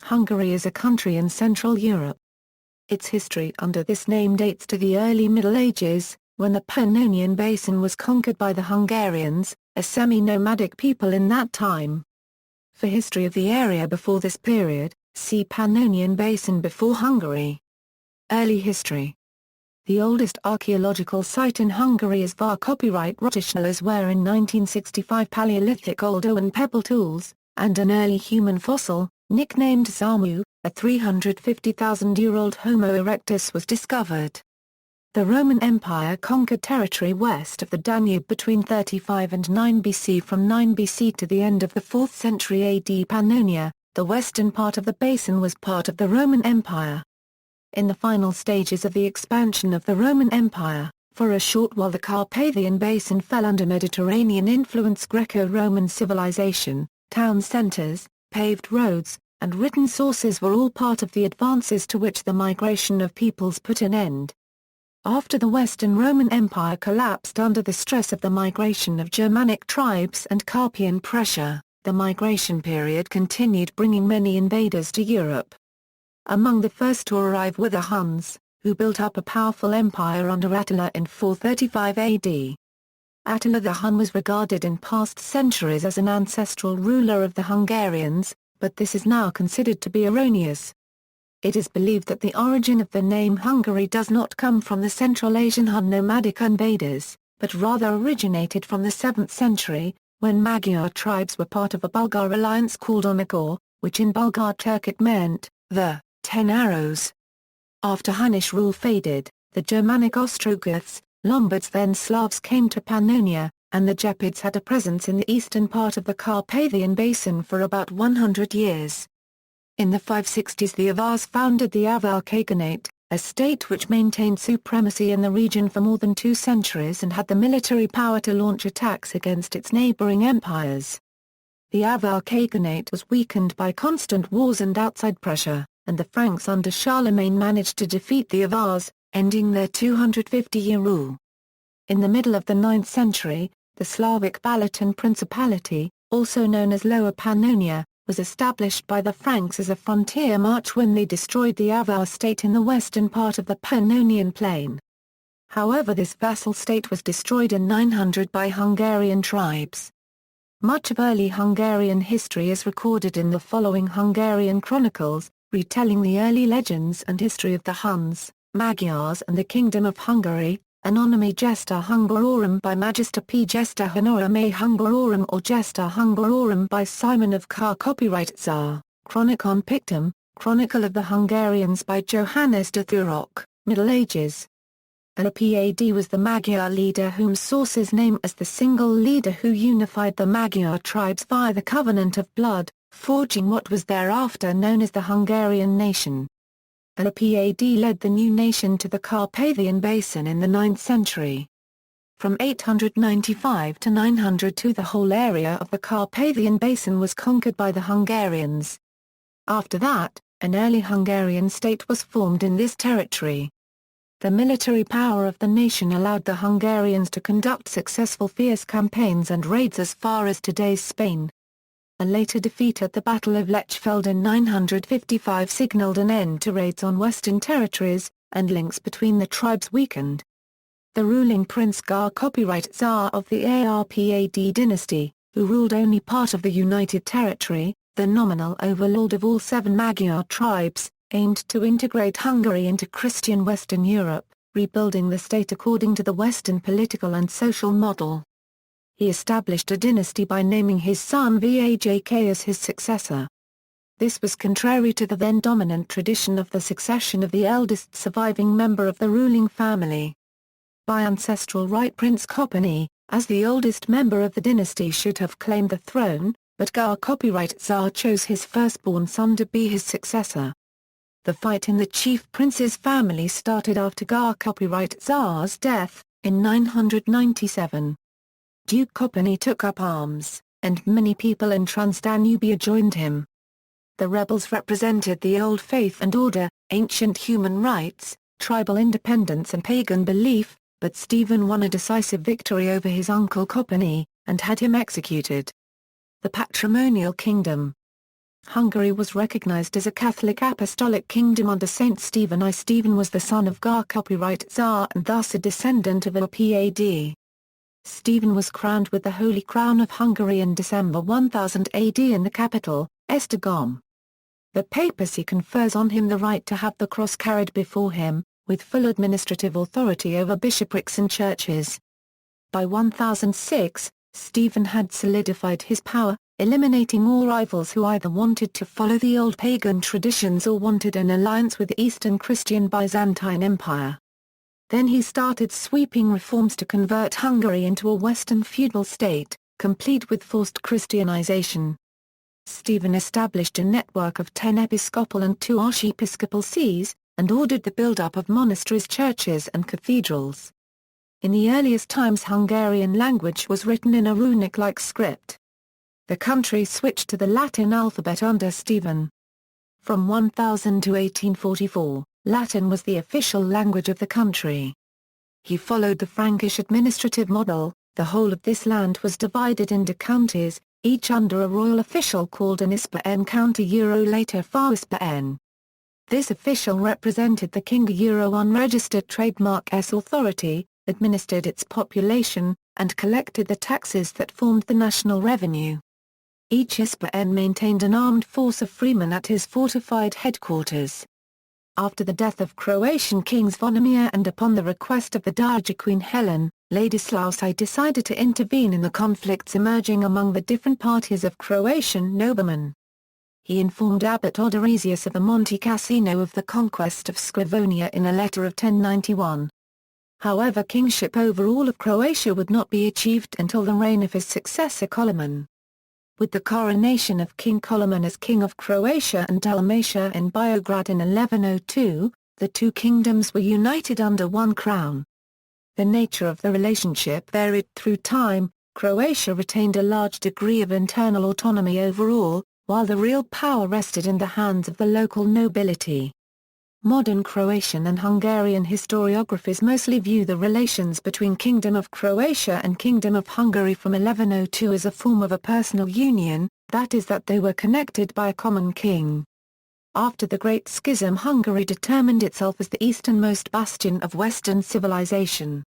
Hungary is a country in Central Europe. Its history under this name dates to the early Middle Ages, when the Pannonian Basin was conquered by the Hungarians, a semi-nomadic people in that time. For history of the area before this period, see Pannonian Basin before Hungary. Early history. The oldest archaeological site in Hungary is var copyright Rotishnala's where in 1965 Paleolithic Oldo and pebble tools, and an early human fossil, nicknamed Zamu, a 350,000-year-old Homo erectus was discovered. The Roman Empire conquered territory west of the Danube between 35 and 9 BC. From 9 BC to the end of the 4th century AD. Pannonia, the western part of the basin, was part of the Roman Empire. In the final stages of the expansion of the Roman Empire, for a short while the Carpathian Basin fell under Mediterranean-influence Greco-Roman civilization. Town centers, paved roads, and written sources were all part of the advances to which the migration of peoples put an end. After the Western Roman Empire collapsed under the stress of the migration of Germanic tribes and Carpian pressure, the migration period continued, bringing many invaders to Europe. Among the first to arrive were the Huns, who built up a powerful empire under Attila in 435 AD. Attila the Hun was regarded in past centuries as an ancestral ruler of the Hungarians, but this is now considered to be erroneous. It is believed that the origin of the name Hungary does not come from the Central Asian Hun nomadic invaders, but rather originated from the 7th century, when Magyar tribes were part of a Bulgar alliance called Onagor, which in Bulgar Turkic meant, the 10 arrows. After Hunnish rule faded, the Germanic Ostrogoths, Lombards then Slavs came to Pannonia, and the Gepids had a presence in the eastern part of the Carpathian Basin for about 100 years. In the 560s the Avars founded the Avar Khaganate, a state which maintained supremacy in the region for more than 2 centuries and had the military power to launch attacks against its neighboring empires. The Avar Khaganate was weakened by constant wars and outside pressure, and the Franks under Charlemagne managed to defeat the Avars, ending their 250-year rule. In the middle of the 9th century, the Slavic Balaton Principality, also known as Lower Pannonia, was established by the Franks as a frontier march when they destroyed the Avar state in the western part of the Pannonian Plain. However, this vassal state was destroyed in 900 by Hungarian tribes. Much of early Hungarian history is recorded in the following Hungarian chronicles, retelling the early legends and history of the Huns, Magyars and the Kingdom of Hungary. Anonymi Gesta Hungarorum by Magister P. Gesta Honorum A Hungarorum or Gesta Hungarorum by Simon of Car. Copyright Czar, Chronicon Pictum, Chronicle of the Hungarians by Johannes de Thurok, Middle Ages. Alapad was the Magyar leader whom sources name as the single leader who unified the Magyar tribes via the Covenant of Blood, forging what was thereafter known as the Hungarian nation. Alapad led the new nation to the Carpathian Basin in the 9th century. From 895 to 902 the whole area of the Carpathian Basin was conquered by the Hungarians. After that, an early Hungarian state was formed in this territory. The military power of the nation allowed the Hungarians to conduct successful fierce campaigns and raids as far as today's Spain. A later defeat at the Battle of Lechfeld in 955 signaled an end to raids on western territories, and links between the tribes weakened. The ruling Prince Gar copyright Tsar of the Arpad dynasty, who ruled only part of the United Territory, the nominal overlord of all 7 Magyar tribes, aimed to integrate Hungary into Christian Western Europe, rebuilding the state according to the Western political and social model. He established a dynasty by naming his son Vajk as his successor. This was contrary to the then dominant tradition of the succession of the eldest surviving member of the ruling family. By ancestral right Prince Kopany, as the oldest member of the dynasty should have claimed the throne, but Gar copyright Tsar chose his firstborn son to be his successor. The fight in the chief prince's family started after Gar copyright Tsar's death, in 997. Duke Kopany took up arms, and many people in Transdanubia joined him. The rebels represented the old faith and order, ancient human rights, tribal independence and pagan belief, but Stephen won a decisive victory over his uncle Kopany, and had him executed. The Patrimonial Kingdom. Hungary was recognized as a Catholic Apostolic Kingdom under Saint Stephen I. Stephen was the son of Gar copyright Tsar and thus a descendant of Pad. Stephen was crowned with the Holy Crown of Hungary in December 1000 AD in the capital, Esztergom. The papacy confers on him the right to have the cross carried before him, with full administrative authority over bishoprics and churches. By 1006, Stephen had solidified his power, eliminating all rivals who either wanted to follow the old pagan traditions or wanted an alliance with the Eastern Christian Byzantine Empire. Then he started sweeping reforms to convert Hungary into a Western feudal state, complete with forced Christianization. Stephen established a network of 10 episcopal and 2 archiepiscopal sees, and ordered the build-up of monasteries, churches and cathedrals. In the earliest times Hungarian language was written in a runic-like script. The country switched to the Latin alphabet under Stephen. From 1000 to 1844, Latin was the official language of the country. He followed the Frankish administrative model. The whole of this land was divided into counties, each under a royal official called an Ispaen county later Farispaen. This official represented the king unregistered trademark S authority, administered its population, and collected the taxes that formed the national revenue. Each Ispaen maintained an armed force of freemen at his fortified headquarters. After the death of Croatian kings Zvonimir and upon the request of the Dowager Queen Helen, Ladislaus I decided to intervene in the conflicts emerging among the different parties of Croatian noblemen. He informed Abbot Odoresius of the Monte Cassino of the conquest of Scrivonia in a letter of 1091. However, kingship over all of Croatia would not be achieved until the reign of his successor Koloman. With the coronation of King Koloman as King of Croatia and Dalmatia in Beograd in 1102, the two kingdoms were united under one crown. The nature of the relationship varied through time. Croatia retained a large degree of internal autonomy overall, while the real power rested in the hands of the local nobility. Modern Croatian and Hungarian historiographers mostly view the relations between Kingdom of Croatia and Kingdom of Hungary from 1102 as a form of a personal union, that is that they were connected by a common king. After the Great Schism, Hungary determined itself as the easternmost bastion of Western civilization.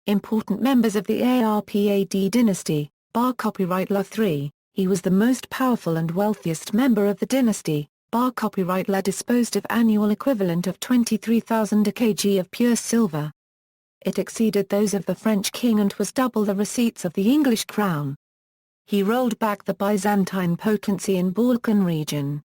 Important members of the Arpad dynasty, bar copyright La III, he was the most powerful and wealthiest member of the dynasty. Bar copyright La disposed of annual equivalent of 23,000 kg of pure silver. It exceeded those of the French king and was double the receipts of the English crown. He rolled back the Byzantine potency in Balkan region.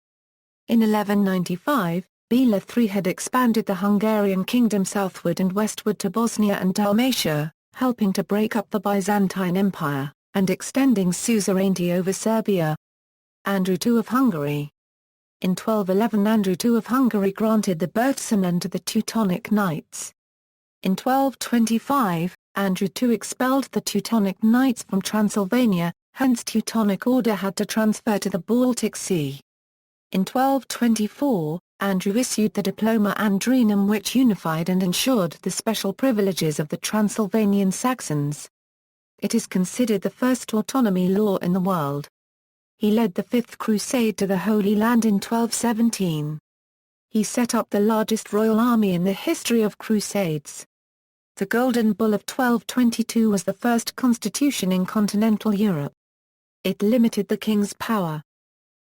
In 1195, Bela III had expanded the Hungarian kingdom southward and westward to Bosnia and Dalmatia, helping to break up the Byzantine Empire, and extending suzerainty over Serbia. Andrew II of Hungary. In 1211 Andrew II of Hungary granted the Berchtesgaden to the Teutonic Knights. In 1225, Andrew II expelled the Teutonic Knights from Transylvania, hence Teutonic Order had to transfer to the Baltic Sea. In 1224, Andrew issued the Diploma Andrinum which unified and ensured the special privileges of the Transylvanian Saxons. It is considered the first autonomy law in the world. He led the Fifth Crusade to the Holy Land in 1217. He set up the largest royal army in the history of crusades. The Golden Bull of 1222 was the first constitution in continental Europe. It limited the king's power.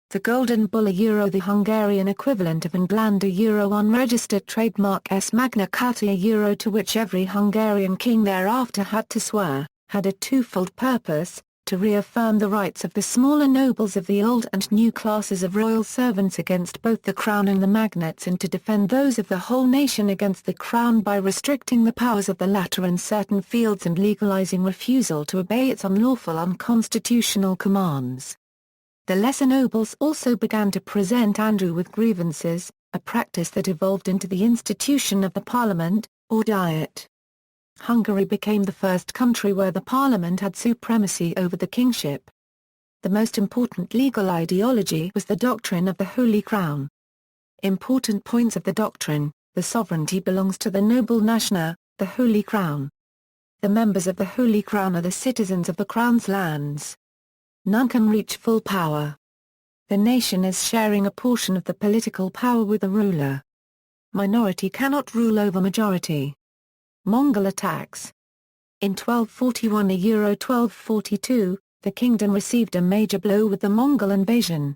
The Golden Bull the Hungarian equivalent of England unregistered trademark S Magna Carta to which every Hungarian king thereafter had to swear, had a twofold purpose: to reaffirm the rights of the smaller nobles of the old and new classes of royal servants against both the crown and the magnates, and to defend those of the whole nation against the crown by restricting the powers of the latter in certain fields and legalizing refusal to obey its unlawful unconstitutional commands. The lesser nobles also began to present Andrew with grievances, a practice that evolved into the institution of the parliament, or diet. Hungary became the first country where the parliament had supremacy over the kingship. The most important legal ideology was the doctrine of the Holy Crown. Important points of the doctrine: the sovereignty belongs to the noble Nashna, the Holy Crown. The members of the Holy Crown are the citizens of the Crown's lands. None can reach full power. the nation is sharing a portion of the political power with the ruler. Minority cannot rule over majority. Mongol attacks. In 1241–1242, the kingdom received a major blow with the Mongol invasion.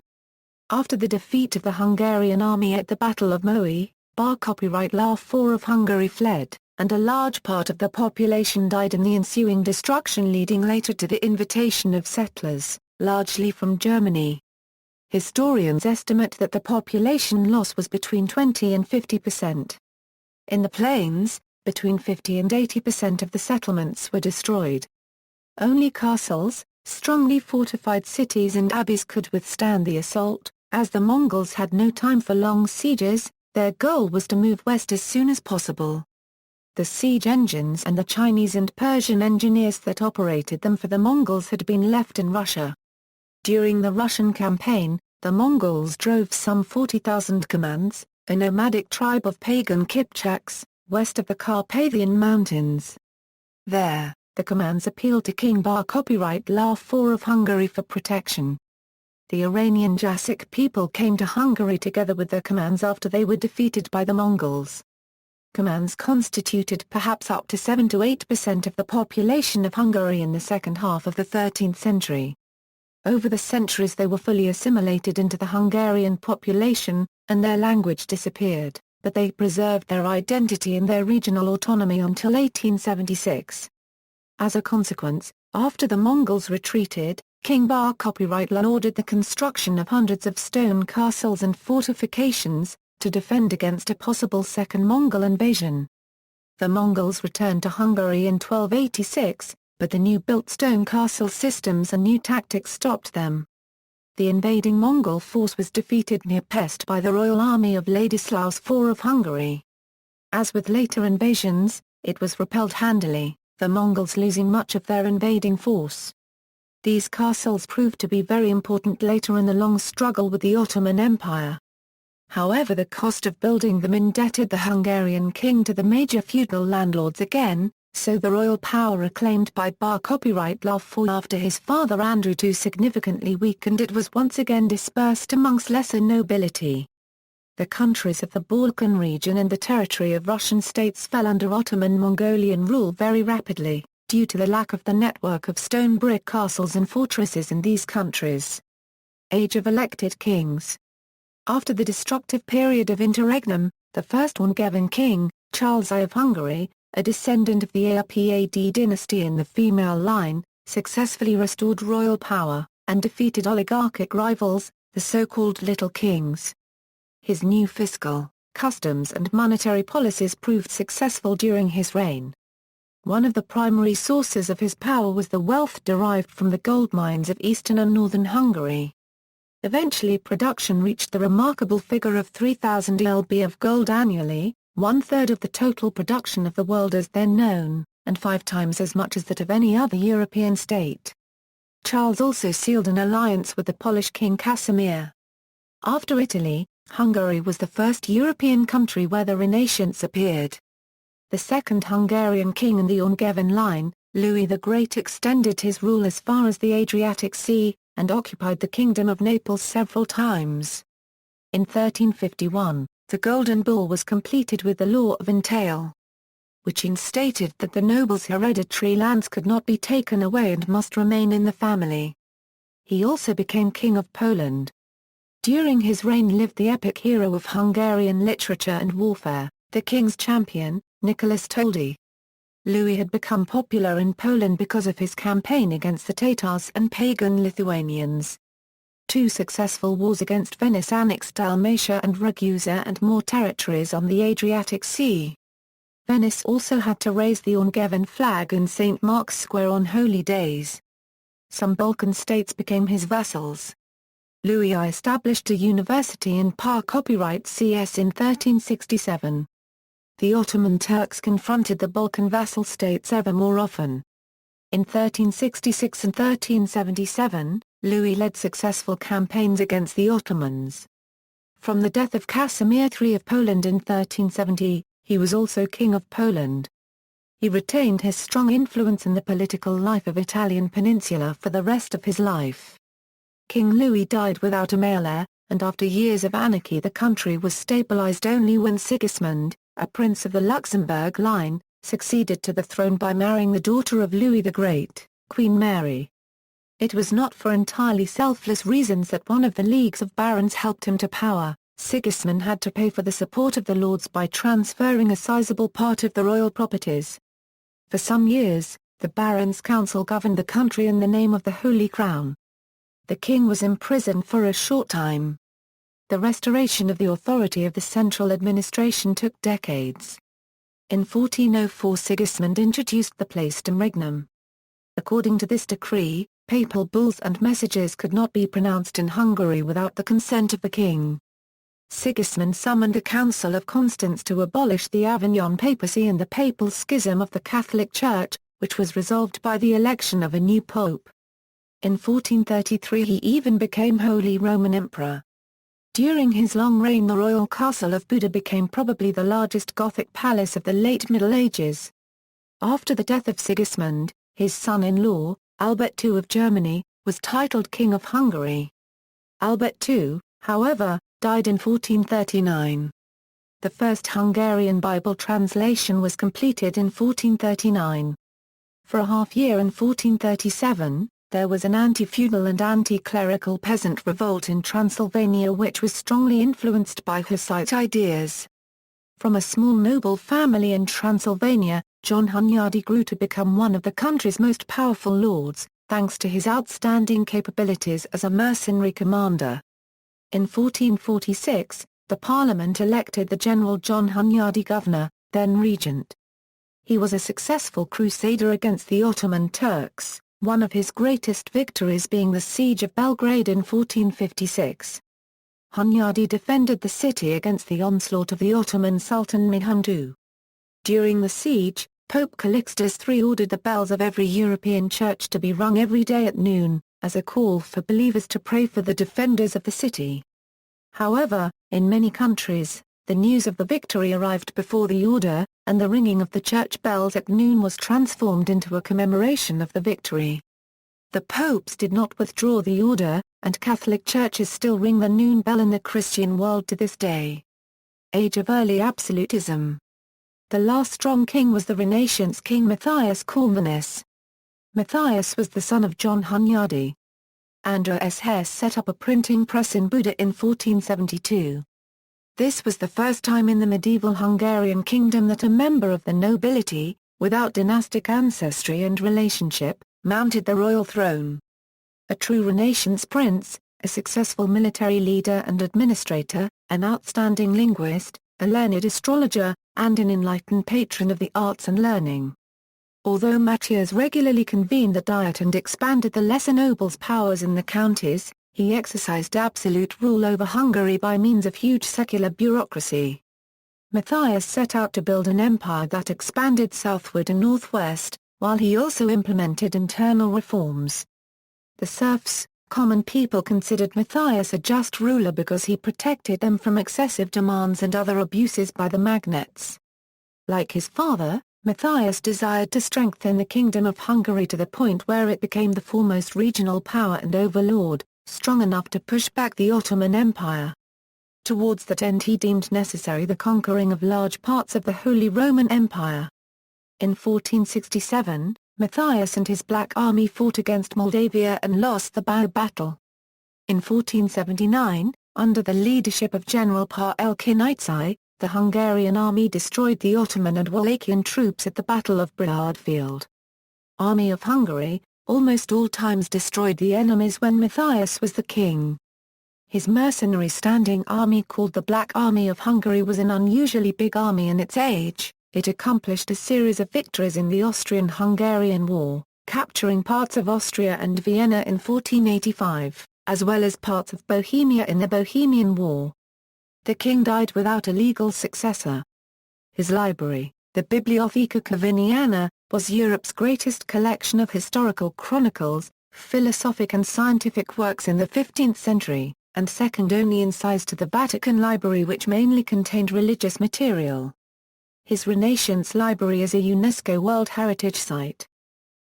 After the defeat of the Hungarian army at the Battle of Moe, Bar copyright La IV of Hungary fled, and a large part of the population died in the ensuing destruction, leading later to the invitation of settlers, largely from Germany. Historians estimate that the population loss was between 20 and 50%. In the plains, between 50 and 80% of the settlements were destroyed. Only castles, strongly fortified cities and abbeys could withstand the assault. As the Mongols had no time for long sieges, their goal was to move west as soon as possible. The siege engines and the Chinese and Persian engineers that operated them for the Mongols had been left in Russia. During the Russian campaign, the Mongols drove some 40,000 Kamans, a nomadic tribe of pagan Kipchaks, west of the Carpathian Mountains. There, the Kamans appealed to King Bar copyright La IV of Hungary for protection. The Iranian Jasik people came to Hungary together with the Kamans after they were defeated by the Mongols. Kamans constituted perhaps up to 7 to 8% of the population of Hungary in the second half of the 13th century. Over the centuries they were fully assimilated into the Hungarian population, and their language disappeared, but they preserved their identity and their regional autonomy until 1876. As a consequence, after the Mongols retreated, King Bar copyright La ordered the construction of hundreds of stone castles and fortifications, to defend against a possible second Mongol invasion. The Mongols returned to Hungary in 1286, but the new-built stone castle systems and new tactics stopped them. The invading Mongol force was defeated near Pest by the royal army of Ladislaus IV of Hungary. As with later invasions, it was repelled handily, the Mongols losing much of their invading force. These castles proved to be very important later in the long struggle with the Ottoman Empire. However, the cost of building them indebted the Hungarian king to the major feudal landlords again, so the royal power reclaimed by Bar copyright La IV after his father Andrew II significantly weakened, it was once again dispersed amongst lesser nobility. The countries of the Balkan region and the territory of Russian states fell under Ottoman Mongolian rule very rapidly, due to the lack of the network of stone brick castles and fortresses in these countries. Age of elected kings. After the destructive period of interregnum, the first Angevin king, Charles I of Hungary, a descendant of the Arpad dynasty in the female line, successfully restored royal power, and defeated oligarchic rivals, the so-called Little Kings. His new fiscal, customs and monetary policies proved successful during his reign. One of the primary sources of his power was the wealth derived from the gold mines of eastern and northern Hungary. Eventually production reached the remarkable figure of 3,000 lb of gold annually, one-third of the total production of the world as then known, and 5 times as much as that of any other European state. Charles also sealed an alliance with the Polish king Casimir. After Italy, Hungary was the first European country where the Renaissance appeared. The second Hungarian king in the Angevin line, Louis the Great, extended his rule as far as the Adriatic Sea, and occupied the Kingdom of Naples several times. In 1351, the Golden Bull was completed with the Law of Entail, which instated that the nobles' hereditary lands could not be taken away and must remain in the family. He also became King of Poland. During his reign lived the epic hero of Hungarian literature and warfare, the king's champion, Nicholas Toldy. Louis had become popular in Poland because of his campaign against the Tatars and pagan Lithuanians. 2 successful wars against Venice annexed Dalmatia and Ragusa and more territories on the Adriatic Sea. Venice also had to raise the Angevin flag in St. Mark's Square on holy days. Some Balkan states became his vassals. Louis I established a university in Par copyright CS in 1367. The Ottoman Turks confronted the Balkan vassal states ever more often. In 1366 and 1377, Louis led successful campaigns against the Ottomans. From the death of Casimir III of Poland in 1370, he was also King of Poland. He retained his strong influence in the political life of Italian peninsula for the rest of his life. King Louis died without a male heir, and after years of anarchy the country was stabilized only when Sigismund, a prince of the Luxembourg line, succeeded to the throne by marrying the daughter of Louis the Great, Queen Mary. It was not for entirely selfless reasons that one of the leagues of barons helped him to power. Sigismund had to pay for the support of the lords by transferring a sizable part of the royal properties. For some years, the Barons' Council governed the country in the name of the Holy Crown. The king was imprisoned for a short time. The restoration of the authority of the central administration took decades. In 1404 Sigismund introduced the Placedom Regnum. According to this decree, papal bulls and messages could not be pronounced in Hungary without the consent of the king. Sigismund summoned a Council of Constance to abolish the Avignon papacy and the papal schism of the Catholic Church, which was resolved by the election of a new pope. In 1433 he even became Holy Roman Emperor. During his long reign the royal castle of Buda became probably the largest Gothic palace of the late Middle Ages. After the death of Sigismund, his son-in-law, Albert II of Germany, was titled King of Hungary. Albert II, however, died in 1439. The first Hungarian Bible translation was completed in 1439. For a half-year in 1437, there was an anti-feudal and anti-clerical peasant revolt in Transylvania which was strongly influenced by Hussite ideas. From a small noble family in Transylvania, John Hunyadi grew to become one of the country's most powerful lords, thanks to his outstanding capabilities as a mercenary commander. In 1446, the parliament elected the General John Hunyadi governor, then regent. He was a successful crusader against the Ottoman Turks, one of his greatest victories being the Siege of Belgrade in 1456. Hunyadi defended the city against the onslaught of the Ottoman Sultan Mehmed II. During the siege, Pope Calixtus III ordered the bells of every European church to be rung every day at noon, as a call for believers to pray for the defenders of the city. However, in many countries, the news of the victory arrived before the order, and the ringing of the church bells at noon was transformed into a commemoration of the victory. The popes did not withdraw the order, and Catholic churches still ring the noon bell in the Christian world to this day. Age of early absolutism. The last strong king was the Renaissance king Matthias Corvinus. Matthias was the son of John Hunyadi. Andreas Hesse set up a printing press in Buda in 1472. This was the first time in the medieval Hungarian kingdom that a member of the nobility, without dynastic ancestry and relationship, mounted the royal throne. A true Renaissance prince, a successful military leader and administrator, an outstanding linguist, a learned astrologer, and an enlightened patron of the arts and learning. Although Matthias regularly convened the Diet and expanded the lesser nobles' powers in the counties, he exercised absolute rule over Hungary by means of huge secular bureaucracy. Matthias set out to build an empire that expanded southward and northwest, while he also implemented internal reforms. The serfs, common people, considered Matthias a just ruler because he protected them from excessive demands and other abuses by the magnates. Like his father, Matthias desired to strengthen the Kingdom of Hungary to the point where it became the foremost regional power and overlord, strong enough to push back the Ottoman Empire. Towards that end he deemed necessary the conquering of large parts of the Holy Roman Empire. In 1467, Matthias and his Black Army fought against Moldavia and lost the Bau battle. In 1479, under the leadership of General Pavel Kinizai, the Hungarian army destroyed the Ottoman and Wallachian troops at the Battle of Bradfield. Army of Hungary, almost all times destroyed the enemies when Matthias was the king. His mercenary standing army called the Black Army of Hungary was an unusually big army in its age. It accomplished a series of victories in the Austrian-Hungarian War, capturing parts of Austria and Vienna in 1485, as well as parts of Bohemia in the Bohemian War. The king died without a legal successor. His library, the Bibliotheca Corviniana, was Europe's greatest collection of historical chronicles, philosophic and scientific works in the 15th century, and second only in size to the Vatican Library, which mainly contained religious material. His Renaissance library is a UNESCO World Heritage Site.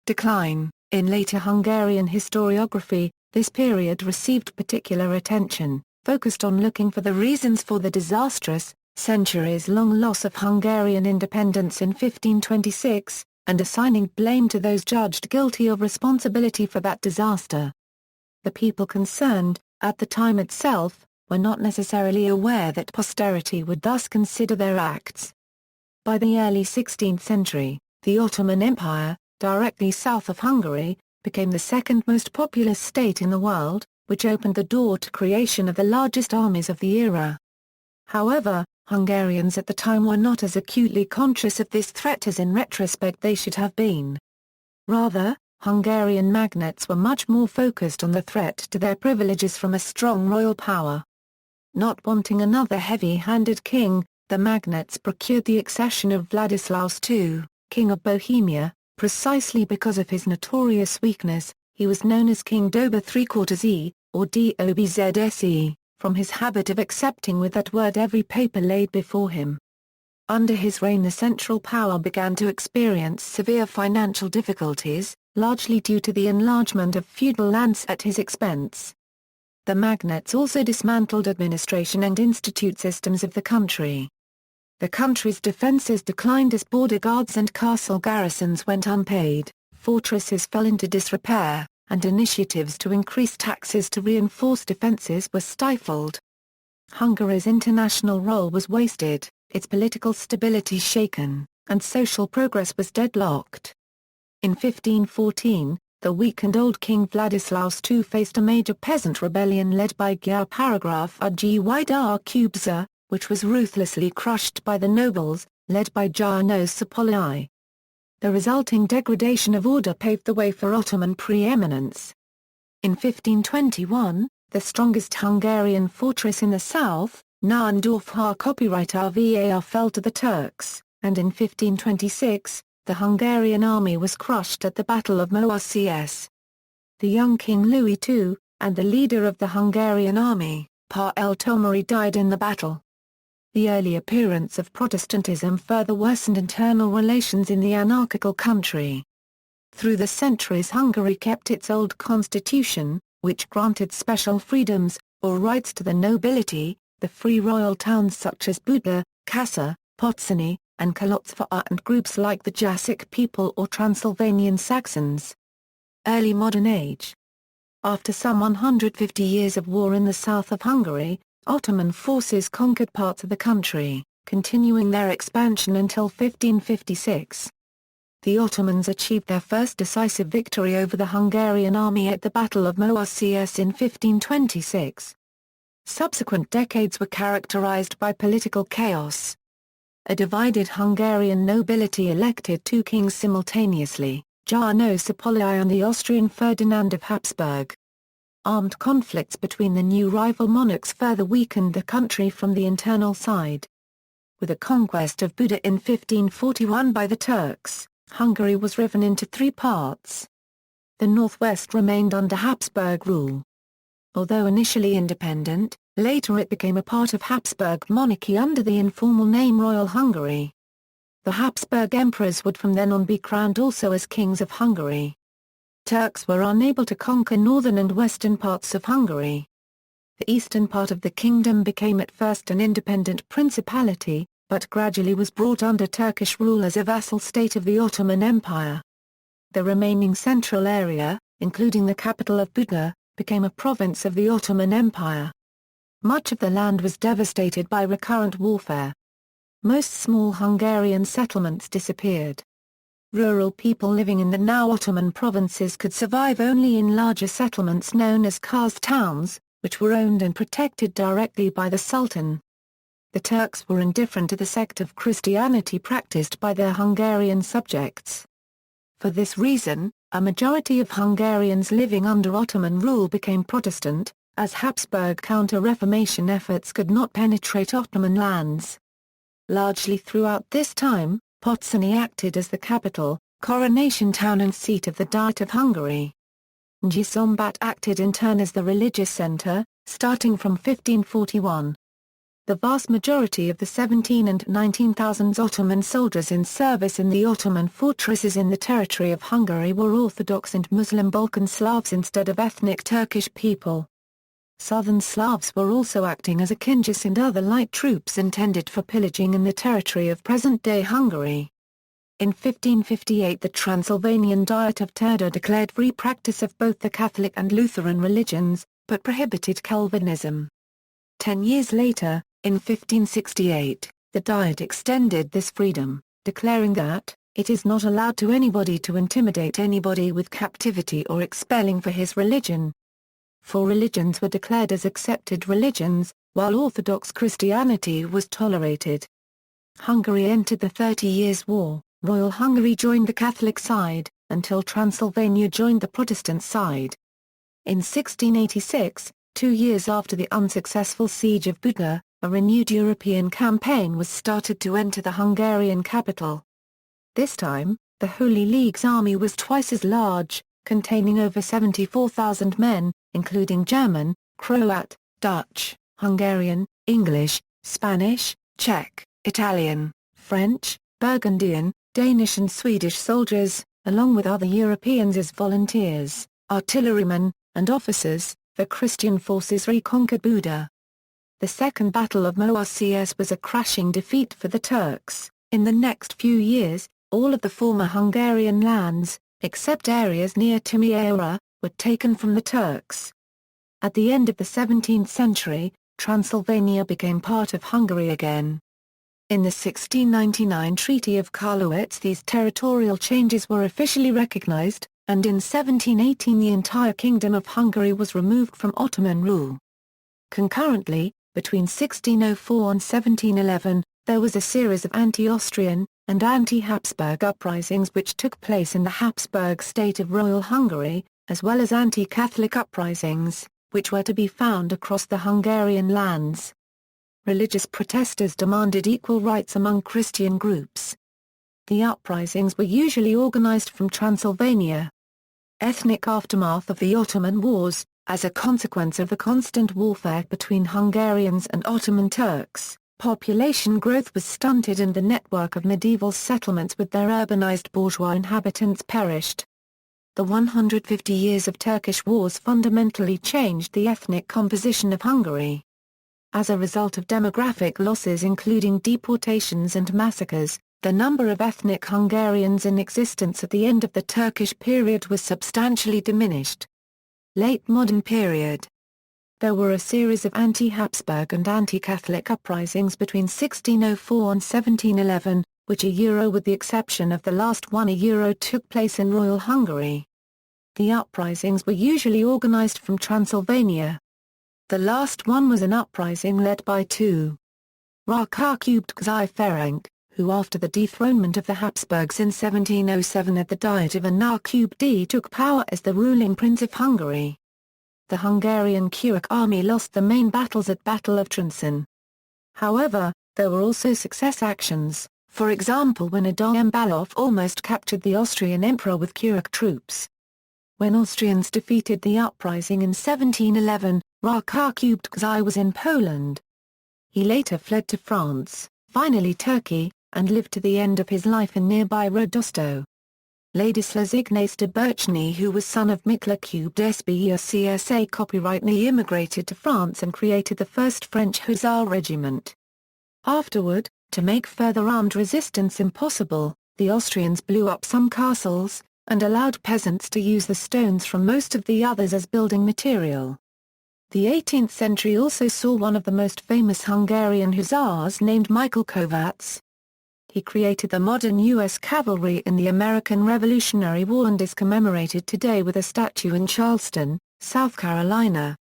Decline. In later Hungarian historiography, This period received particular attention, focused on looking for the reasons for the disastrous, centuries-long loss of Hungarian independence in 1526, and assigning blame to those judged guilty of responsibility for that disaster. The people concerned, at the time itself, were not necessarily aware that posterity would thus consider their acts. By the early 16th century, the Ottoman Empire, directly south of Hungary, became the second most populous state in the world, which opened the door to creation of the largest armies of the era. However, Hungarians at the time were not as acutely conscious of this threat as in retrospect they should have been. Rather, Hungarian magnates were much more focused on the threat to their privileges from a strong royal power. Not wanting another heavy-handed king, the magnates procured the accession of Vladislaus II, King of Bohemia, precisely because of his notorious weakness. He was known as King Dober ¾ or Dobzse, from his habit of accepting with that word every paper laid before him. Under his reign the central power began to experience severe financial difficulties, largely due to the enlargement of feudal lands at his expense. The magnates also dismantled administration and institute systems of the country. The country's defences declined as border guards and castle garrisons went unpaid, fortresses fell into disrepair, and initiatives to increase taxes to reinforce defences were stifled. Hungary's international role was wasted, its political stability shaken, and social progress was deadlocked. In 1514, the weakened old King Vladislaus II faced a major peasant rebellion led by Gyar Paragraph Ugydar Kubza, which was ruthlessly crushed by the nobles, led by János Szapolyai. The resulting degradation of order paved the way for Ottoman preeminence. In 1521, the strongest Hungarian fortress in the south, Naundorf Var fell to the Turks, and in 1526, the Hungarian army was crushed at the Battle of Mohács. The young King Louis II, and the leader of the Hungarian army, Pavel Tomary, died in the battle. The early appearance of Protestantism further worsened internal relations in the anarchical country. Through the centuries Hungary kept its old constitution, which granted special freedoms, or rights to the nobility, the free royal towns such as Buda, Kassa, Potsdam, and Kolozsvár, and groups like the Jasik people or Transylvanian Saxons. Early modern age. After some 150 years of war in the south of Hungary, Ottoman forces conquered parts of the country, continuing their expansion until 1556. The Ottomans achieved their first decisive victory over the Hungarian army at the Battle of Mohács in 1526. Subsequent decades were characterized by political chaos. A divided Hungarian nobility elected two kings simultaneously, János Szapolyai and the Austrian Ferdinand of Habsburg. Armed conflicts between the new rival monarchs further weakened the country from the internal side. With the conquest of Buda in 1541 by the Turks, Hungary was riven into three parts. The northwest remained under Habsburg rule. Although initially independent, later it became a part of Habsburg monarchy under the informal name Royal Hungary. The Habsburg emperors would from then on be crowned also as kings of Hungary. Turks were unable to conquer northern and western parts of Hungary. The eastern part of the kingdom became at first an independent principality, but gradually was brought under Turkish rule as a vassal state of the Ottoman Empire. The remaining central area, including the capital of Buda, became a province of the Ottoman Empire. Much of the land was devastated by recurrent warfare. Most small Hungarian settlements disappeared. Rural people living in the now Ottoman provinces could survive only in larger settlements known as Kars towns, which were owned and protected directly by the Sultan. The Turks were indifferent to the sect of Christianity practiced by their Hungarian subjects. For this reason, a majority of Hungarians living under Ottoman rule became Protestant, as Habsburg counter-Reformation efforts could not penetrate Ottoman lands. Largely throughout this time, Potsdam acted as the capital, coronation town and seat of the Diet of Hungary. Nagyszombat acted in turn as the religious center, starting from 1541. The vast majority of the 17,000 and 19,000 Ottoman soldiers in service in the Ottoman fortresses in the territory of Hungary were Orthodox and Muslim Balkan Slavs instead of ethnic Turkish people. Southern Slavs were also acting as a Kingiz and other light troops intended for pillaging in the territory of present-day Hungary. In 1558 the Transylvanian Diet of Kadar declared free practice of both the Catholic and Lutheran religions, but prohibited Calvinism. 10 years later, in 1568, the Diet extended this freedom, declaring that, it is not allowed to anybody to intimidate anybody with captivity or expelling for his religion. 4 religions were declared as accepted religions, while Orthodox Christianity was tolerated. Hungary entered the 30 Years' War. Royal Hungary joined the Catholic side, until Transylvania joined the Protestant side. In 1686, 2 years after the unsuccessful siege of Buda, a renewed European campaign was started to enter the Hungarian capital. This time, the Holy League's army was twice as large, containing over 74,000 men, including German, Croat, Dutch, Hungarian, English, Spanish, Czech, Italian, French, Burgundian, Danish and Swedish soldiers, along with other Europeans as volunteers, artillerymen, and officers. The Christian forces reconquered Buda. The Second Battle of Moacs was a crashing defeat for the Turks. In the next few years, all of the former Hungarian lands, except areas near Timișoara, were taken from the Turks. At the end of the 17th century, Transylvania became part of Hungary again. In the 1699 Treaty of Karlowitz these territorial changes were officially recognized, and in 1718 the entire Kingdom of Hungary was removed from Ottoman rule. Concurrently, between 1604 and 1711, there was a series of anti-Austrian, and anti-Habsburg uprisings which took place in the Habsburg state of Royal Hungary, as well as anti-Catholic uprisings, which were to be found across the Hungarian lands. Religious protesters demanded equal rights among Christian groups. The uprisings were usually organized from Transylvania. Ethnic aftermath of the Ottoman Wars, as a consequence of the constant warfare between Hungarians and Ottoman Turks, population growth was stunted and the network of medieval settlements with their urbanized bourgeois inhabitants perished. The 150 years of Turkish wars fundamentally changed the ethnic composition of Hungary. As a result of demographic losses including deportations and massacres, the number of ethnic Hungarians in existence at the end of the Turkish period was substantially diminished. Late Modern Period. There were a series of anti-Habsburg and anti-Catholic uprisings between 1604 and 1711, which with the exception of the last one took place in Royal Hungary. The uprisings were usually organized from Transylvania. The last one was an uprising led by two Rakakubtgzai Ferenc, who after the dethronement of the Habsburgs in 1707 at the Diet of Anarkubdi took power as the ruling Prince of Hungary. The Hungarian Kurik army lost the main battles at Battle of Trenčín. However, there were also success actions, for example when Adam Baloff almost captured the Austrian emperor with Kurik troops. When Austrians defeated the uprising in 1711, Rakakubtgzai was in Poland. He later fled to France, finally Turkey, and lived to the end of his life in nearby Rodosto. Ladislas Ignace de Berchny, who was son of Miklakub d'Sbcsa copyrightly immigrated to France and created the first French Hussar regiment. Afterward, to make further armed resistance impossible, the Austrians blew up some castles, and allowed peasants to use the stones from most of the others as building material. The 18th century also saw one of the most famous Hungarian hussars named Michael Kovács. He created the modern U.S. cavalry in the American Revolutionary War and is commemorated today with a statue in Charleston, South Carolina.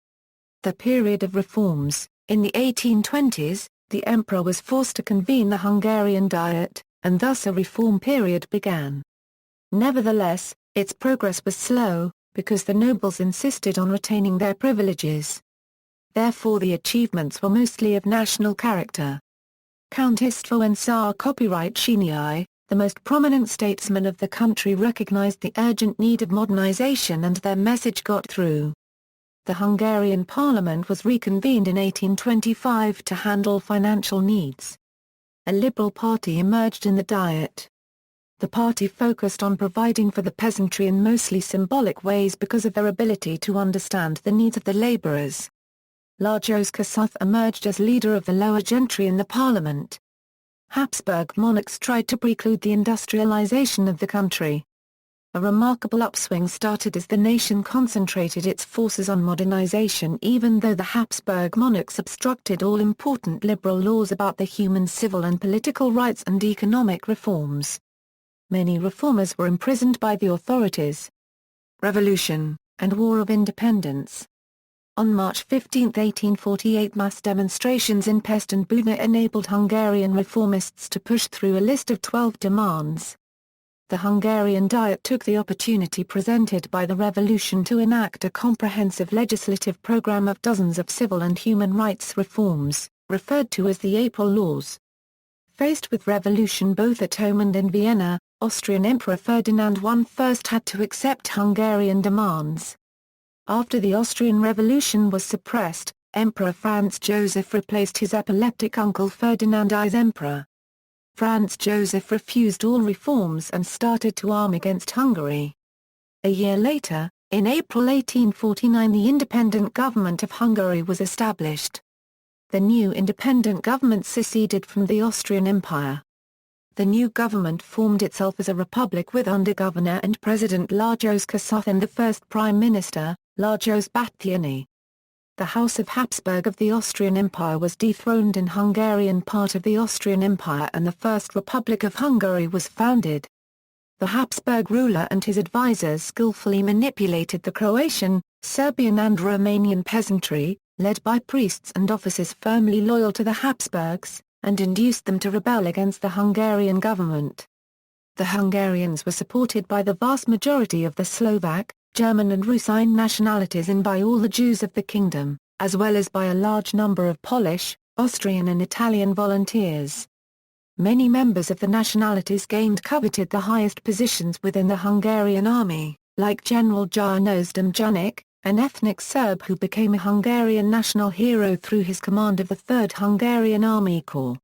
The period of reforms. In the 1820s, the emperor was forced to convene the Hungarian Diet, and thus a reform period began. Nevertheless, its progress was slow, because the nobles insisted on retaining their privileges. Therefore the achievements were mostly of national character. Count Istvan and Tsar Copyright Shinai, the most prominent statesman of the country, recognized the urgent need of modernization and their message got through. The Hungarian parliament was reconvened in 1825 to handle financial needs. A liberal party emerged in the Diet. The party focused on providing for the peasantry in mostly symbolic ways because of their ability to understand the needs of the laborers. Lajos Kossuth emerged as leader of the lower gentry in the parliament. Habsburg monarchs tried to preclude the industrialization of the country. A remarkable upswing started as the nation concentrated its forces on modernization even though the Habsburg monarchs obstructed all important liberal laws about the human civil and political rights and economic reforms. Many reformers were imprisoned by the authorities. Revolution, and War of Independence. On March 15, 1848, mass demonstrations in Pest and Buda enabled Hungarian reformists to push through a list of 12 demands. The Hungarian Diet took the opportunity presented by the revolution to enact a comprehensive legislative program of dozens of civil and human rights reforms, referred to as the April Laws. Faced with revolution both at home and in Vienna, Austrian Emperor Ferdinand I first had to accept Hungarian demands. After the Austrian Revolution was suppressed, Emperor Franz Joseph replaced his epileptic uncle Ferdinand as emperor. Franz Joseph refused all reforms and started to arm against Hungary. A year later, in April 1849, the independent government of Hungary was established. The new independent government seceded from the Austrian Empire. The new government formed itself as a republic with under-governor and president Lajos Kossuth and the first prime minister, Lajos Batthyány. The House of Habsburg of the Austrian Empire was dethroned in Hungarian part of the Austrian Empire and the First Republic of Hungary was founded. The Habsburg ruler and his advisors skillfully manipulated the Croatian, Serbian and Romanian peasantry, led by priests and officers firmly loyal to the Habsburgs, and induced them to rebel against the Hungarian government. The Hungarians were supported by the vast majority of the Slovak, German and Rusine nationalities and by all the Jews of the kingdom, as well as by a large number of Polish, Austrian and Italian volunteers. Many members of the nationalities coveted the highest positions within the Hungarian army, like General János Demjanik, an ethnic Serb who became a Hungarian national hero through his command of the 3rd Hungarian Army Corps.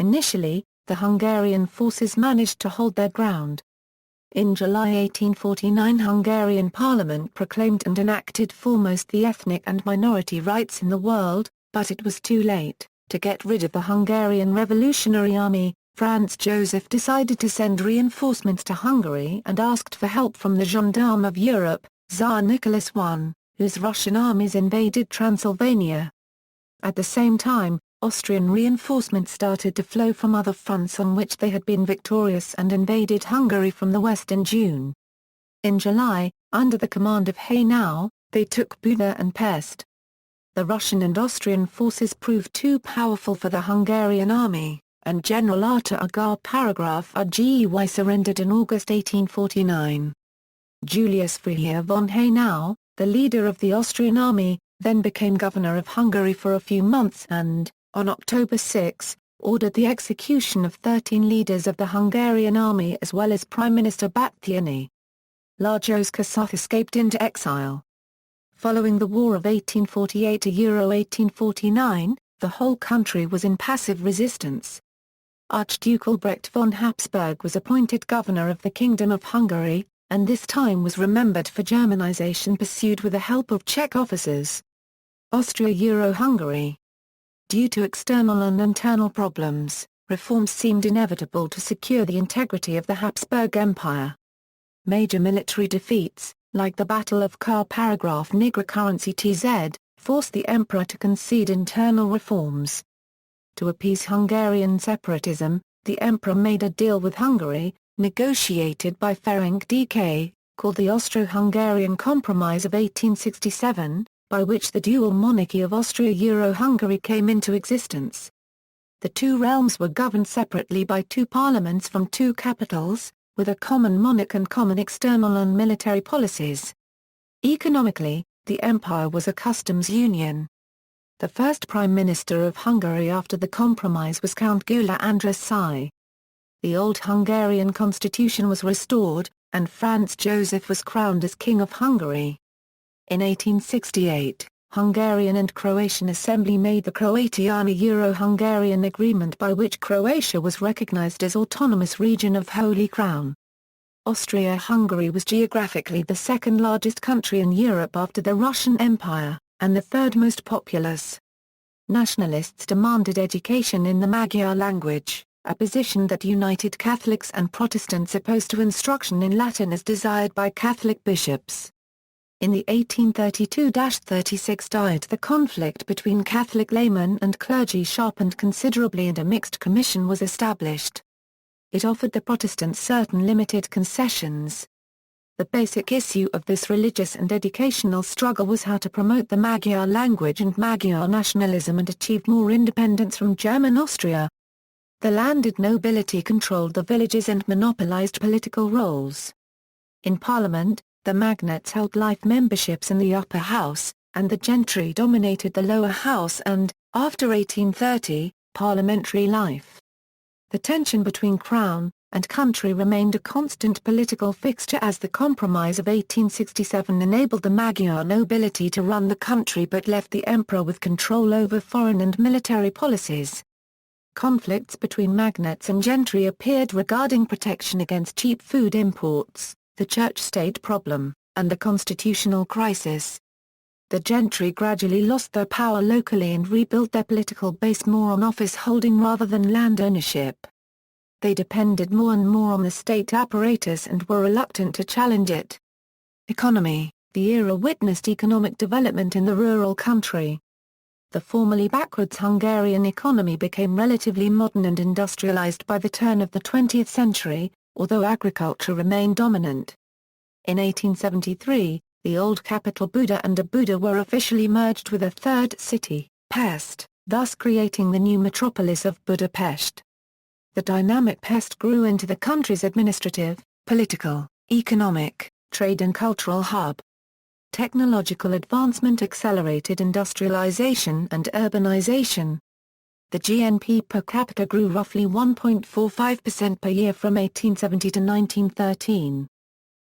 Initially, the Hungarian forces managed to hold their ground. In July 1849, Hungarian parliament proclaimed and enacted foremost the ethnic and minority rights in the world, but it was too late. To get rid of the Hungarian Revolutionary Army, Franz Joseph decided to send reinforcements to Hungary and asked for help from the Gendarme of Europe, Tsar Nicholas I, whose Russian armies invaded Transylvania. At the same time, Austrian reinforcements started to flow from other fronts on which they had been victorious and invaded Hungary from the west in June. In July, under the command of Haynau, they took Buda and Pest. The Russian and Austrian forces proved too powerful for the Hungarian army, and General Artur Agar Paragraph RGEY surrendered in August 1849. Julius Freiherr von Haynau, the leader of the Austrian army, then became governor of Hungary for a few months and, on October 6, ordered the execution of 13 leaders of the Hungarian army as well as Prime Minister Batthyány. Lajos Kossuth escaped into exile. Following the War of 1848–1849, the whole country was in passive resistance. Archduke Albrecht von Habsburg was appointed governor of the Kingdom of Hungary, and this time was remembered for Germanization pursued with the help of Czech officers. Austro-Hungary. Due to external and internal problems, reforms seemed inevitable to secure the integrity of the Habsburg Empire. Major military defeats, like the Battle of Nigra currency TZ, forced the emperor to concede internal reforms. To appease Hungarian separatism, the emperor made a deal with Hungary, negotiated by Ferenc DK, called the Austro-Hungarian Compromise of 1867, by which the dual monarchy of Austria-Hungary came into existence. The two realms were governed separately by two parliaments from two capitals, with a common monarch and common external and military policies. Economically, the empire was a customs union. The first prime minister of Hungary after the compromise was Count Gyula András. The old Hungarian constitution was restored, and Franz Joseph was crowned as King of Hungary. In 1868, Hungarian and Croatian Assembly made the Croatiano-Euro-Hungarian Agreement by which Croatia was recognized as autonomous region of Holy Crown. Austria-Hungary was geographically the second largest country in Europe after the Russian Empire, and the third most populous. Nationalists demanded education in the Magyar language, a position that united Catholics and Protestants opposed to instruction in Latin as desired by Catholic bishops. In the 1832-36 Diet the conflict between Catholic laymen and clergy sharpened considerably and a mixed commission was established. It offered the Protestants certain limited concessions. The basic issue of this religious and educational struggle was how to promote the Magyar language and Magyar nationalism and achieve more independence from German Austria. The landed nobility controlled the villages and monopolized political roles. In Parliament, the magnates held life memberships in the upper house, and the gentry dominated the lower house and, after 1830, parliamentary life. The tension between crown and country remained a constant political fixture as the Compromise of 1867 enabled the Magyar nobility to run the country but left the emperor with control over foreign and military policies. Conflicts between magnates and gentry appeared regarding protection against cheap food imports, the church-state problem, and the constitutional crisis. The gentry gradually lost their power locally and rebuilt their political base more on office holding rather than land ownership. They depended more and more on the state apparatus and were reluctant to challenge it. Economy: the era witnessed economic development in the rural country. The formerly backwards Hungarian economy became relatively modern and industrialized by the turn of the 20th century, although agriculture remained dominant. In 1873, the old capital Buda and Óbuda were officially merged with a third city, Pest, thus creating the new metropolis of Budapest. The dynamic Pest grew into the country's administrative, political, economic, trade and cultural hub. Technological advancement accelerated industrialization and urbanization. The GNP per capita grew roughly 1.45% per year from 1870 to 1913.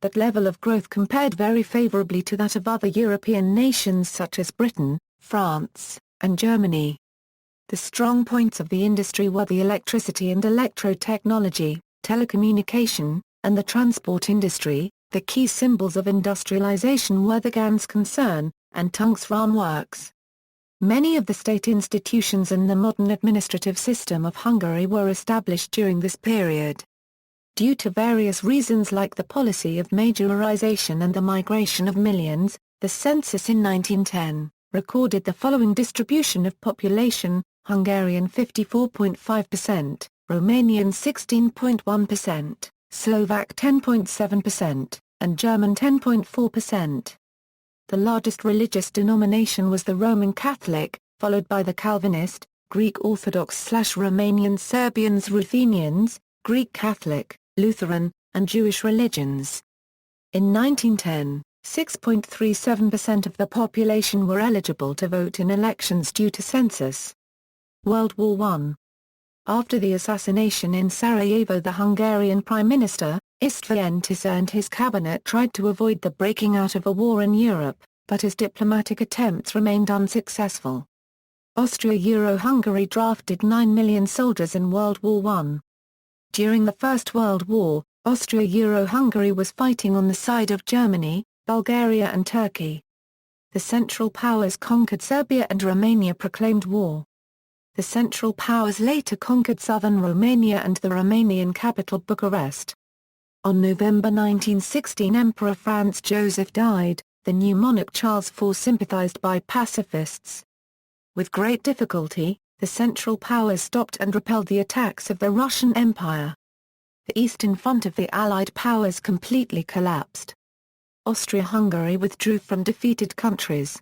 That level of growth compared very favorably to that of other European nations such as Britain, France, and Germany. The strong points of the industry were the electricity and electro-technology, telecommunication, and the transport industry. The key symbols of industrialization were the Ganzkoncern, and Tungsram works. Many of the state institutions and the modern administrative system of Hungary were established during this period. Due to various reasons like the policy of majorization and the migration of millions, the census in 1910 recorded the following distribution of population: Hungarian 54.5%, Romanian 16.1%, Slovak 10.7%, and German 10.4%. The largest religious denomination was the Roman Catholic, followed by the Calvinist, Greek Orthodox/Romanian Serbians, Ruthenians, Greek Catholic, Lutheran, and Jewish religions. In 1910, 6.37% of the population were eligible to vote in elections due to census. World War I. After the assassination in Sarajevo, the Hungarian Prime Minister, István Tisza, and his cabinet tried to avoid the breaking out of a war in Europe, but his diplomatic attempts remained unsuccessful. Austria-Hungary drafted 9 million soldiers in World War I. During the First World War, Austria-Hungary was fighting on the side of Germany, Bulgaria and Turkey. The Central Powers conquered Serbia and Romania proclaimed war. The Central Powers later conquered southern Romania and the Romanian capital Bucharest. On November 1916 Emperor Franz Joseph died, the new monarch Charles IV sympathized by pacifists. With great difficulty, the Central Powers stopped and repelled the attacks of the Russian Empire. The eastern front of the Allied powers completely collapsed. Austria-Hungary withdrew from defeated countries.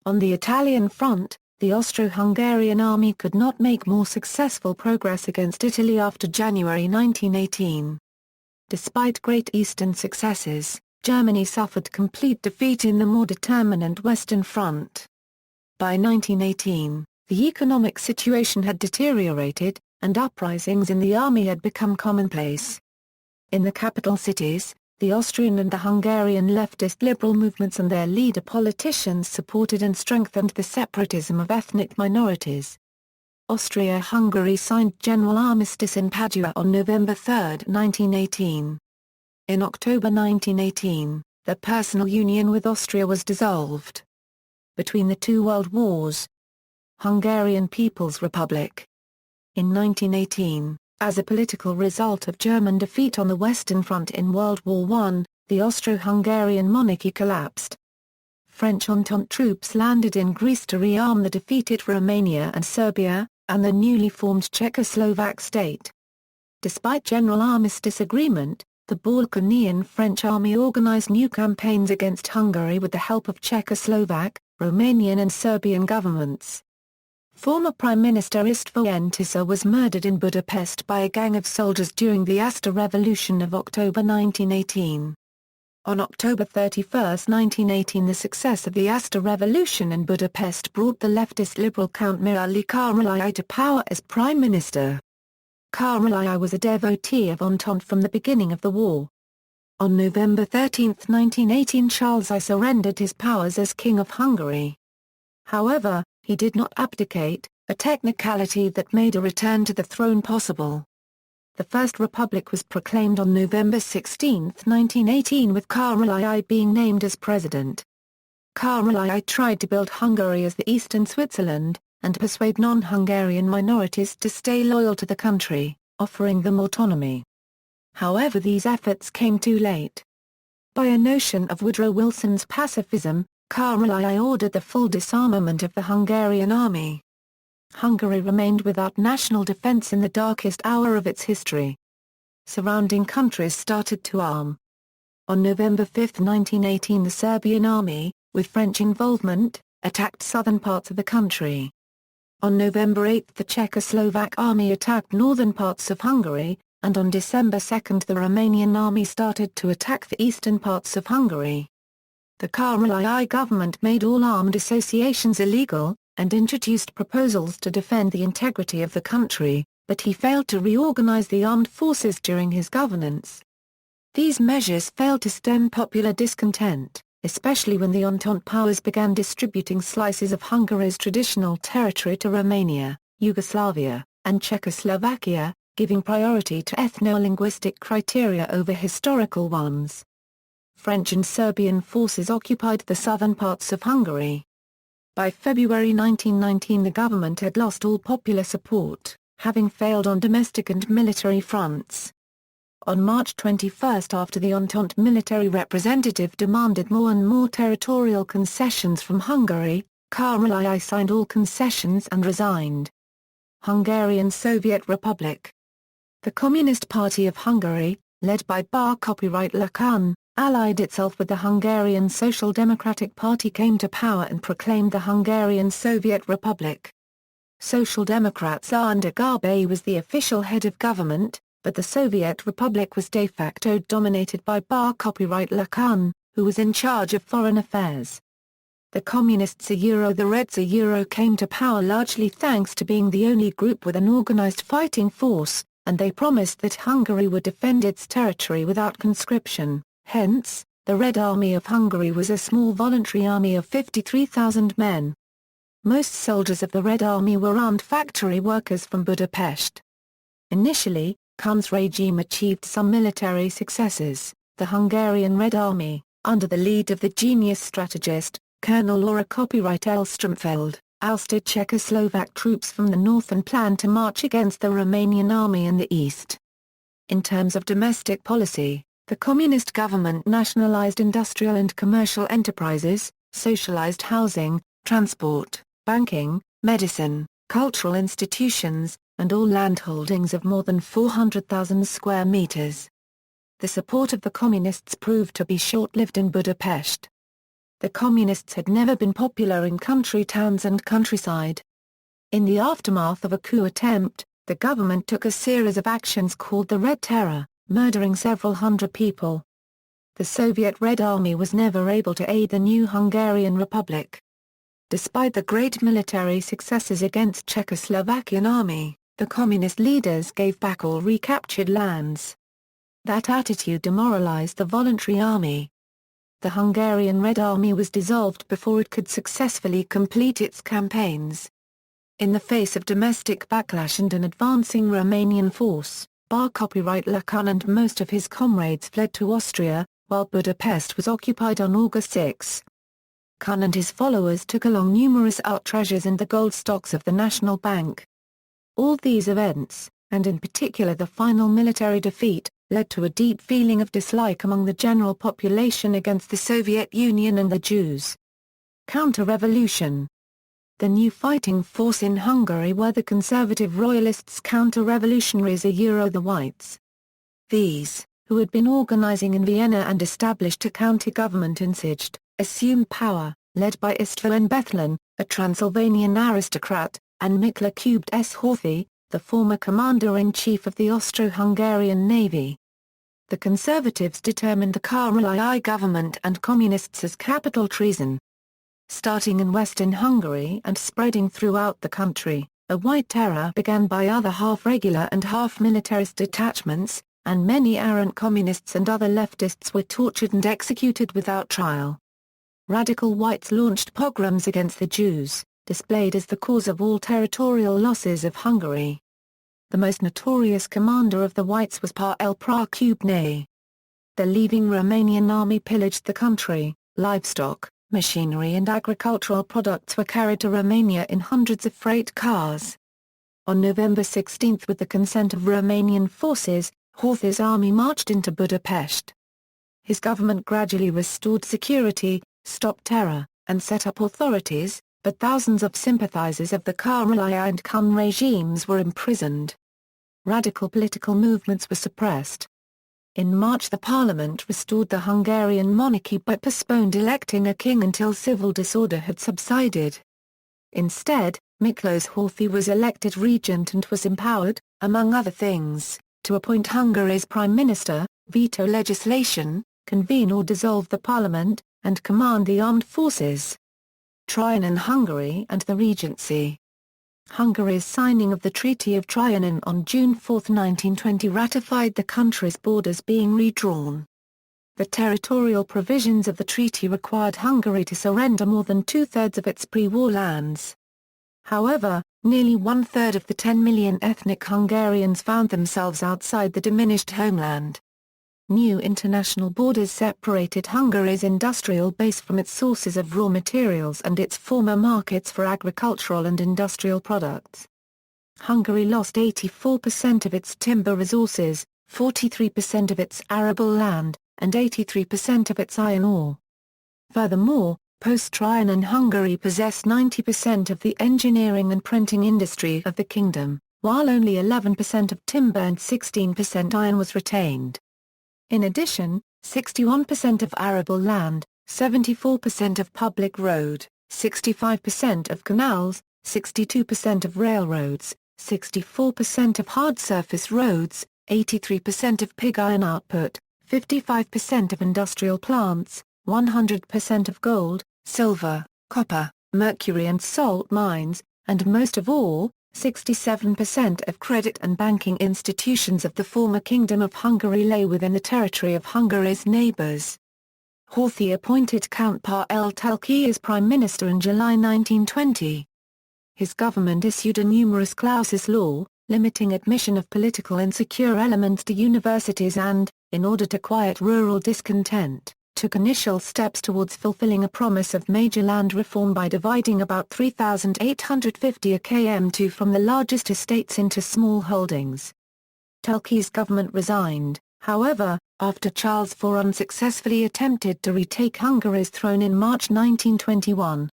On the Italian front, the Austro-Hungarian army could not make more successful progress against Italy after January 1918. Despite Great Eastern successes, Germany suffered complete defeat in the more determinant Western Front. By 1918, the economic situation had deteriorated, and uprisings in the army had become commonplace. In the capital cities, the Austrian and the Hungarian leftist liberal movements and their leader politicians supported and strengthened the separatism of ethnic minorities. Austria-Hungary signed general armistice in Padua on November 3, 1918. In October 1918, the personal union with Austria was dissolved. Between the two world wars. Hungarian People's Republic. In 1918, as a political result of German defeat on the Western Front in World War I, the Austro-Hungarian monarchy collapsed. French Entente troops landed in Greece to rearm the defeated Romania and Serbia, and the newly formed Czechoslovak state. Despite general armistice agreement, the Balkanian French army organized new campaigns against Hungary with the help of Czechoslovak, Romanian and Serbian governments. Former Prime Minister István Tisza was murdered in Budapest by a gang of soldiers during the Asta Revolution of October 1918. On October 31, 1918, the success of the Asta Revolution in Budapest brought the leftist liberal Count Mihaly Károlyi to power as Prime Minister. Károlyi was a devotee of Entente from the beginning of the war. On November 13, 1918, Charles I surrendered his powers as King of Hungary. However, he did not abdicate, a technicality that made a return to the throne possible. The First Republic was proclaimed on November 16, 1918, with Károlyi being named as president. Károlyi tried to build Hungary as the Eastern Switzerland, and persuade non-Hungarian minorities to stay loyal to the country, offering them autonomy. However, these efforts came too late. By a notion of Woodrow Wilson's pacifism, Károlyi ordered the full disarmament of the Hungarian army. Hungary remained without national defense in the darkest hour of its history. Surrounding countries started to arm. On November 5, 1918, the Serbian army, with French involvement, attacked southern parts of the country. On November 8, the Czechoslovak army attacked northern parts of Hungary, and on December 2 the Romanian army started to attack the eastern parts of Hungary. The Károlyi government made all armed associations illegal, and introduced proposals to defend the integrity of the country, but he failed to reorganize the armed forces during his governance. These measures failed to stem popular discontent, especially when the Entente powers began distributing slices of Hungary's traditional territory to Romania, Yugoslavia, and Czechoslovakia, giving priority to ethno-linguistic criteria over historical ones. French and Serbian forces occupied the southern parts of Hungary. By February 1919, the government had lost all popular support, having failed on domestic and military fronts. On March 21, after the Entente military representative demanded more and more territorial concessions from Hungary, Károlyi signed all concessions and resigned. Hungarian Soviet Republic. The Communist Party of Hungary, led by Bar copyright Lacan, allied itself with the Hungarian Social Democratic Party, came to power and proclaimed the Hungarian Soviet Republic. Social Democrats under Gárbé was the official head of government, but the Soviet Republic was de facto dominated by Bar copyright Lacan, who was in charge of foreign affairs. The Communists the Reds came to power largely thanks to being the only group with an organized fighting force, and they promised that Hungary would defend its territory without conscription. Hence, the Red Army of Hungary was a small voluntary army of 53,000 men. Most soldiers of the Red Army were armed factory workers from Budapest. Initially, Kun's regime achieved some military successes. The Hungarian Red Army, under the lead of the genius strategist, Colonel Laura Copyright Elströmfeld, ousted Czechoslovak troops from the north and planned to march against the Romanian army in the east. In terms of domestic policy, the communist government nationalized industrial and commercial enterprises, socialized housing, transport, banking, medicine, cultural institutions, and all landholdings of more than 400,000 square meters. The support of the communists proved to be short-lived in Budapest. The communists had never been popular in country towns and countryside. In the aftermath of a coup attempt, the government took a series of actions called the Red Terror, murdering several hundred people. The Soviet Red Army was never able to aid the new Hungarian Republic. Despite the great military successes against Czechoslovakian army, the communist leaders gave back all recaptured lands. That attitude demoralized the voluntary army. The Hungarian Red Army was dissolved before it could successfully complete its campaigns. In the face of domestic backlash and an advancing Romanian force, Bar copyright Lacan and most of his comrades fled to Austria, while Budapest was occupied on August 6. Kun and his followers took along numerous art treasures and the gold stocks of the National Bank. All these events, and in particular the final military defeat, led to a deep feeling of dislike among the general population against the Soviet Union and the Jews. Counter-revolution. The new fighting force in Hungary were the conservative royalists counter-revolutionaries the Whites. These, who had been organizing in Vienna and established a counter-government in Szeged, assumed power, led by István Bethlen, a Transylvanian aristocrat, and Mikla S. Horthy, the former commander-in-chief of the Austro-Hungarian Navy. The conservatives determined the Karály government and communists as capital treason. Starting in western Hungary and spreading throughout the country, a white terror began by other half-regular and half-militarist detachments, and many errant communists and other leftists were tortured and executed without trial. Radical whites launched pogroms against the Jews, displayed as the cause of all territorial losses of Hungary. The most notorious commander of the whites was Pavel Prokupny. The leaving Romanian army pillaged the country, livestock, machinery and agricultural products were carried to Romania in hundreds of freight cars. On November 16 with the consent of Romanian forces, Horthy's army marched into Budapest. His government gradually restored security, stopped terror, and set up authorities, but thousands of sympathizers of the Karály and Kun regimes were imprisoned. Radical political movements were suppressed. In March the parliament restored the Hungarian monarchy but postponed electing a king until civil disorder had subsided. Instead, Miklos Horthy was elected regent and was empowered, among other things, to appoint Hungary's prime minister, veto legislation, convene or dissolve the parliament, and command the armed forces. Trianon Hungary and the Regency. Hungary's signing of the Treaty of Trianon on June 4, 1920 ratified the country's borders being redrawn. The territorial provisions of the treaty required Hungary to surrender more than two-thirds of its pre-war lands. However, nearly one-third of the 10 million ethnic Hungarians found themselves outside the diminished homeland. New international borders separated Hungary's industrial base from its sources of raw materials and its former markets for agricultural and industrial products. Hungary lost 84% of its timber resources, 43% of its arable land, and 83% of its iron ore. Furthermore, post-Trianon Hungary possessed 90% of the engineering and printing industry of the kingdom, while only 11% of timber and 16% iron was retained. In addition, 61% of arable land, 74% of public road, 65% of canals, 62% of railroads, 64% of hard surface roads, 83% of pig iron output, 55% of industrial plants, 100% of gold, silver, copper, mercury and salt mines, and most of all, 67% of credit and banking institutions of the former Kingdom of Hungary lay within the territory of Hungary's neighbors. Horthy appointed Count Pavel Telki as Prime Minister in July 1920. His government issued a numerous clauses law, limiting admission of political insecure elements to universities and, in order to quiet rural discontent, took initial steps towards fulfilling a promise of major land reform by dividing about 3,850 km2 from the largest estates into small holdings. Telki's government resigned, however, after Charles IV unsuccessfully attempted to retake Hungary's throne in March 1921.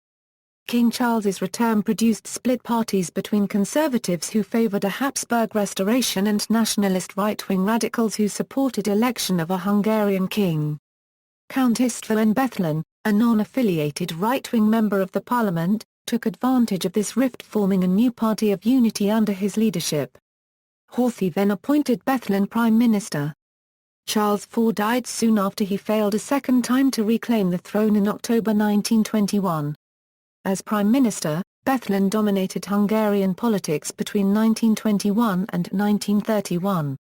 King Charles's return produced split parties between conservatives who favored a Habsburg restoration and nationalist right-wing radicals who supported election of a Hungarian king. Count István Bethlen, a non-affiliated right-wing member of the parliament, took advantage of this rift, forming a new party of unity under his leadership. Horthy then appointed Bethlen prime minister. Charles IV died soon after he failed a second time to reclaim the throne in October 1921. As prime minister, Bethlen dominated Hungarian politics between 1921 and 1931.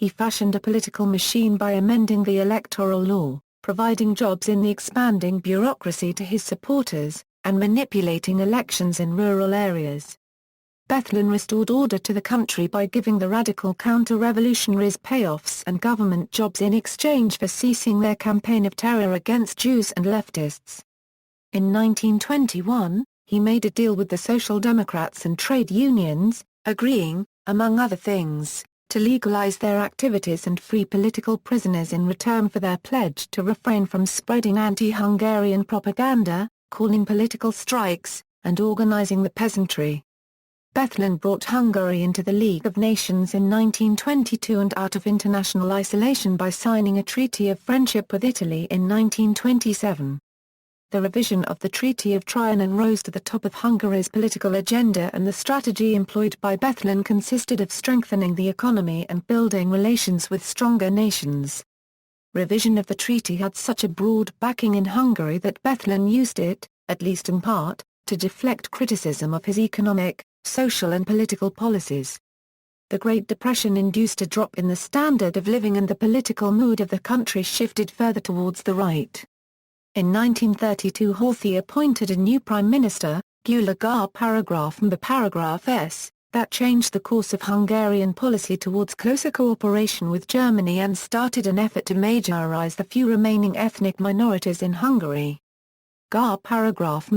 he fashioned a political machine by amending the electoral law, providing jobs in the expanding bureaucracy to his supporters, and manipulating elections in rural areas. Bethlen restored order to the country by giving the radical counter-revolutionaries payoffs and government jobs in exchange for ceasing their campaign of terror against Jews and leftists. In 1921, he made a deal with the Social Democrats and trade unions, agreeing, among other things, to legalize their activities and free political prisoners in return for their pledge to refrain from spreading anti-Hungarian propaganda, calling political strikes, and organizing the peasantry. Bethlen brought Hungary into the League of Nations in 1922 and out of international isolation by signing a treaty of friendship with Italy in 1927. The revision of the Treaty of Trianon rose to the top of Hungary's political agenda, and the strategy employed by Bethlen consisted of strengthening the economy and building relations with stronger nations. Revision of the treaty had such a broad backing in Hungary that Bethlen used it, at least in part, to deflect criticism of his economic, social and political policies. The Great Depression induced a drop in the standard of living, and the political mood of the country shifted further towards the right. In 1932 Horthy appointed a new prime minister, Gyula Paragraph S, that changed the course of Hungarian policy towards closer cooperation with Germany and started an effort to majorize the few remaining ethnic minorities in Hungary. Paragraph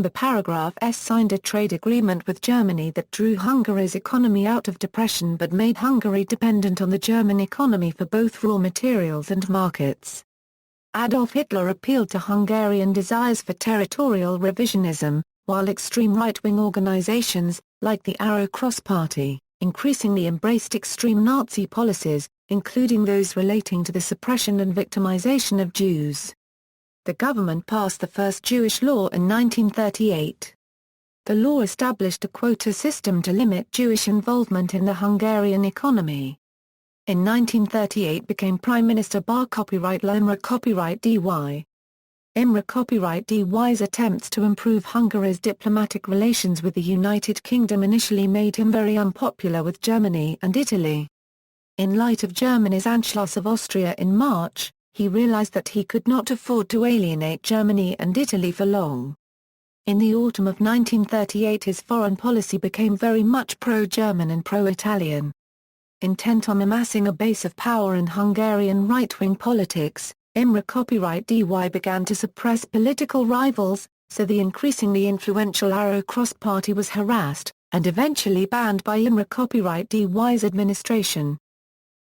S signed a trade agreement with Germany that drew Hungary's economy out of depression but made Hungary dependent on the German economy for both raw materials and markets. Adolf Hitler appealed to Hungarian desires for territorial revisionism, while extreme right-wing organizations, like the Arrow Cross Party, increasingly embraced extreme Nazi policies, including those relating to the suppression and victimization of Jews. The government passed the first Jewish law in 1938. The law established a quota system to limit Jewish involvement in the Hungarian economy. In 1938 became Prime Minister Bar Copyright La Imre Copyright Dy. Imre Copyright Dy's attempts to improve Hungary's diplomatic relations with the United Kingdom initially made him very unpopular with Germany and Italy. In light of Germany's Anschluss of Austria in March, he realized that he could not afford to alienate Germany and Italy for long. In the autumn of 1938 his foreign policy became very much pro-German and pro-Italian. Intent on amassing a base of power in Hungarian right-wing politics, Imre Copyright Dy began to suppress political rivals, so the increasingly influential Arrow Cross Party was harassed, and eventually banned by Imre Copyright Dy's administration.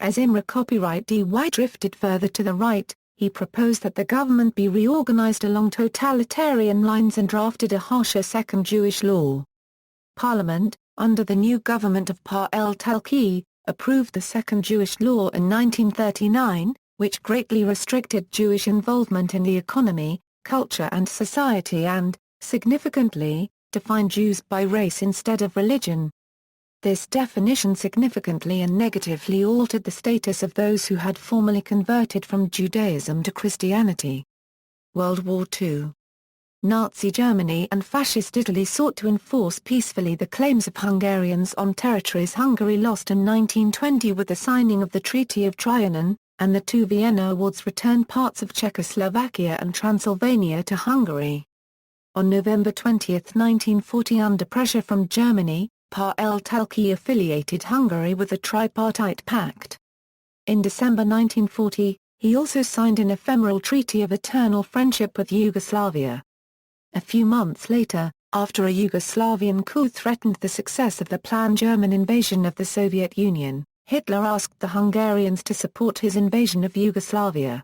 As Imre Copyright Dy drifted further to the right, he proposed that the government be reorganized along totalitarian lines and drafted a harsher second Jewish law. Parliament, under the new government of Pál-Telki, approved the second Jewish law in 1939, which greatly restricted Jewish involvement in the economy, culture and society and, significantly, defined Jews by race instead of religion. This definition significantly and negatively altered the status of those who had formerly converted from Judaism to Christianity. World War II. Nazi Germany and Fascist Italy sought to enforce peacefully the claims of Hungarians on territories Hungary lost in 1920 with the signing of the Treaty of Trianon, and the two Vienna Awards returned parts of Czechoslovakia and Transylvania to Hungary. On November 20, 1940, under pressure from Germany, Pál-Telki affiliated Hungary with the Tripartite Pact. In December 1940, he also signed an ephemeral treaty of eternal friendship with Yugoslavia. A few months later, after a Yugoslavian coup threatened the success of the planned German invasion of the Soviet Union, Hitler asked the Hungarians to support his invasion of Yugoslavia.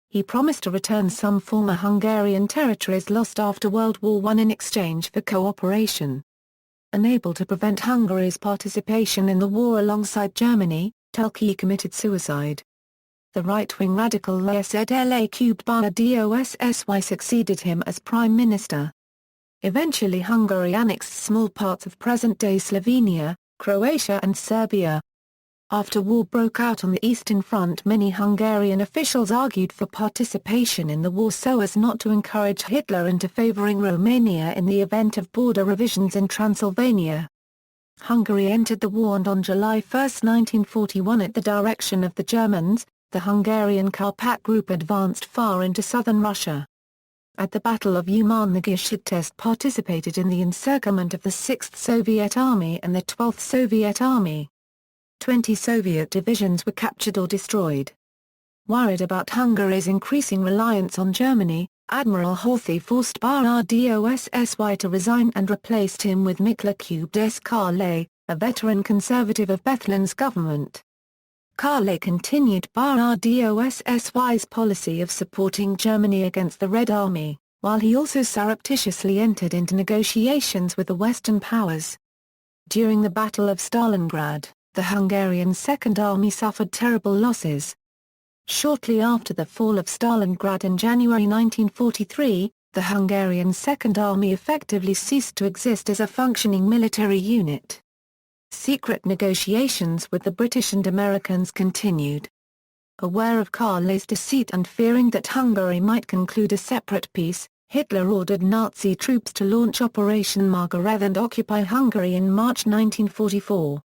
He promised to return some former Hungarian territories lost after World War I in exchange for cooperation. Unable to prevent Hungary's participation in the war alongside Germany, Telki committed suicide. The right-wing radical Leszek succeeded him as prime minister. Eventually Hungary annexed small parts of present-day Slovenia, Croatia and Serbia. After war broke out on the Eastern Front, many Hungarian officials argued for participation in the war so as not to encourage Hitler into favoring Romania in the event of border revisions in Transylvania. Hungary entered the war, and on July 1, 1941, at the direction of the Germans, the Hungarian Karpat group advanced far into southern Russia. At the Battle of Uman, the Geschütztest participated in the encirclement of the 6th Soviet Army and the 12th Soviet Army. 20 Soviet divisions were captured or destroyed. Worried about Hungary's increasing reliance on Germany, Admiral Horthy forced Bardossy to resign and replaced him with Mikla Kubdes-Karlay, a veteran conservative of Bethlein's government. Karlay continued Bardossy's policy of supporting Germany against the Red Army, while he also surreptitiously entered into negotiations with the Western powers. During the Battle of Stalingrad, the Hungarian Second Army suffered terrible losses. Shortly after the fall of Stalingrad in January 1943, the Hungarian Second Army effectively ceased to exist as a functioning military unit. Secret negotiations with the British and Americans continued. Aware of Karlay's deceit and fearing that Hungary might conclude a separate peace, Hitler ordered Nazi troops to launch Operation Margaret and occupy Hungary in March 1944.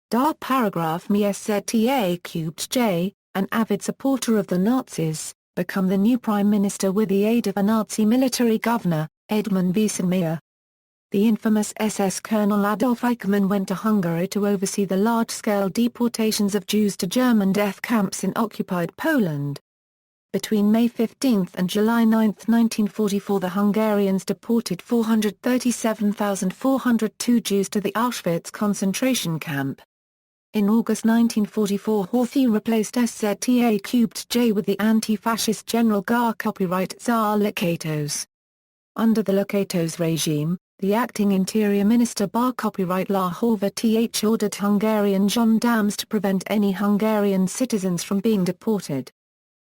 Dar paragraph me SZTA-J, an avid supporter of the Nazis, become the new prime minister with the aid of a Nazi military governor, Edmund Wiesenmeyer. The infamous SS Colonel Adolf Eichmann went to Hungary to oversee the large-scale deportations of Jews to German death camps in occupied Poland. Between May 15 and July 9, 1944, the Hungarians deported 437,402 Jews to the Auschwitz concentration camp. In August 1944, Horthy replaced SZTA-J with the anti-fascist General Gar copyright Tsar Lokatos. Under the Lokatos regime, the acting Interior Minister Bar copyright La Horvath ordered Hungarian gendarmes to prevent any Hungarian citizens from being deported.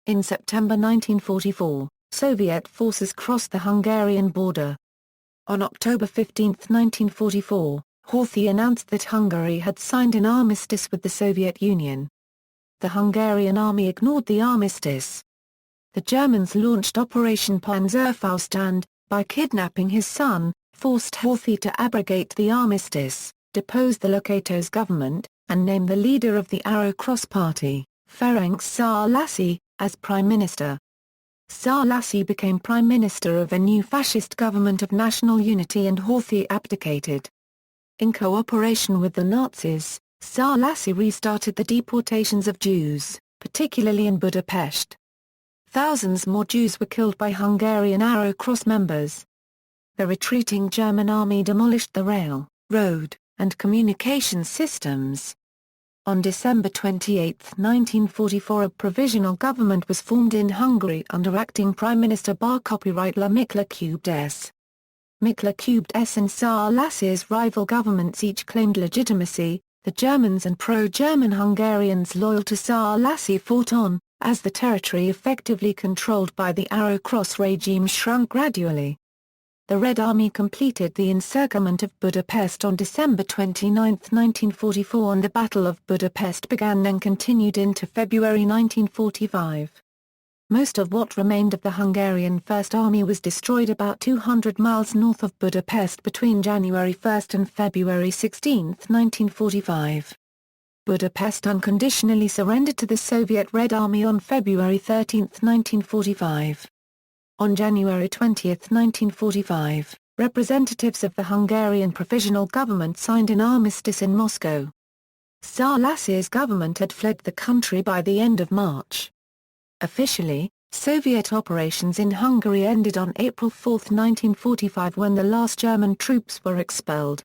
In September 1944, Soviet forces crossed the Hungarian border. On October 15, 1944, Horthy announced that Hungary had signed an armistice with the Soviet Union. The Hungarian army ignored the armistice. The Germans launched Operation Panzerfaust and, by kidnapping his son, forced Horthy to abrogate the armistice, depose the Lokatos government, and name the leader of the Arrow Cross Party, Ferenc Szálasi, as prime minister. Szálasi became prime minister of a new fascist government of national unity, and Horthy abdicated. In cooperation with the Nazis, Szálasi restarted the deportations of Jews, particularly in Budapest. Thousands more Jews were killed by Hungarian Arrow Cross members. The retreating German army demolished the rail, road, and communication systems. On December 28, 1944, a provisional government was formed in Hungary under acting Prime Minister Bar copyright La Mikla Kubdes. Mikla Kubdes and Szálasi's rival governments each claimed legitimacy. The Germans and pro-German Hungarians loyal to Szálasi fought on, as the territory effectively controlled by the Arrow Cross regime shrunk gradually. The Red Army completed the encirclement of Budapest on December 29, 1944, and the Battle of Budapest began and continued into February 1945. Most of what remained of the Hungarian First Army was destroyed about 200 miles north of Budapest between January 1 and February 16, 1945. Budapest unconditionally surrendered to the Soviet Red Army on February 13, 1945. On January 20, 1945, representatives of the Hungarian Provisional Government signed an armistice in Moscow. Szálasi's government had fled the country by the end of March. Officially, Soviet operations in Hungary ended on April 4, 1945, when the last German troops were expelled.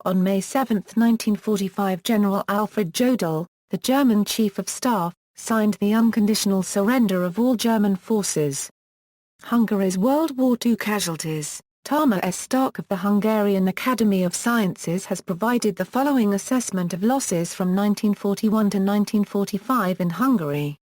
On May 7, 1945, General Alfred Jodl, the German Chief of Staff, signed the unconditional surrender of all German forces. Hungary's World War II casualties. Tamás S. Stark of the Hungarian Academy of Sciences has provided the following assessment of losses from 1941 to 1945 in Hungary.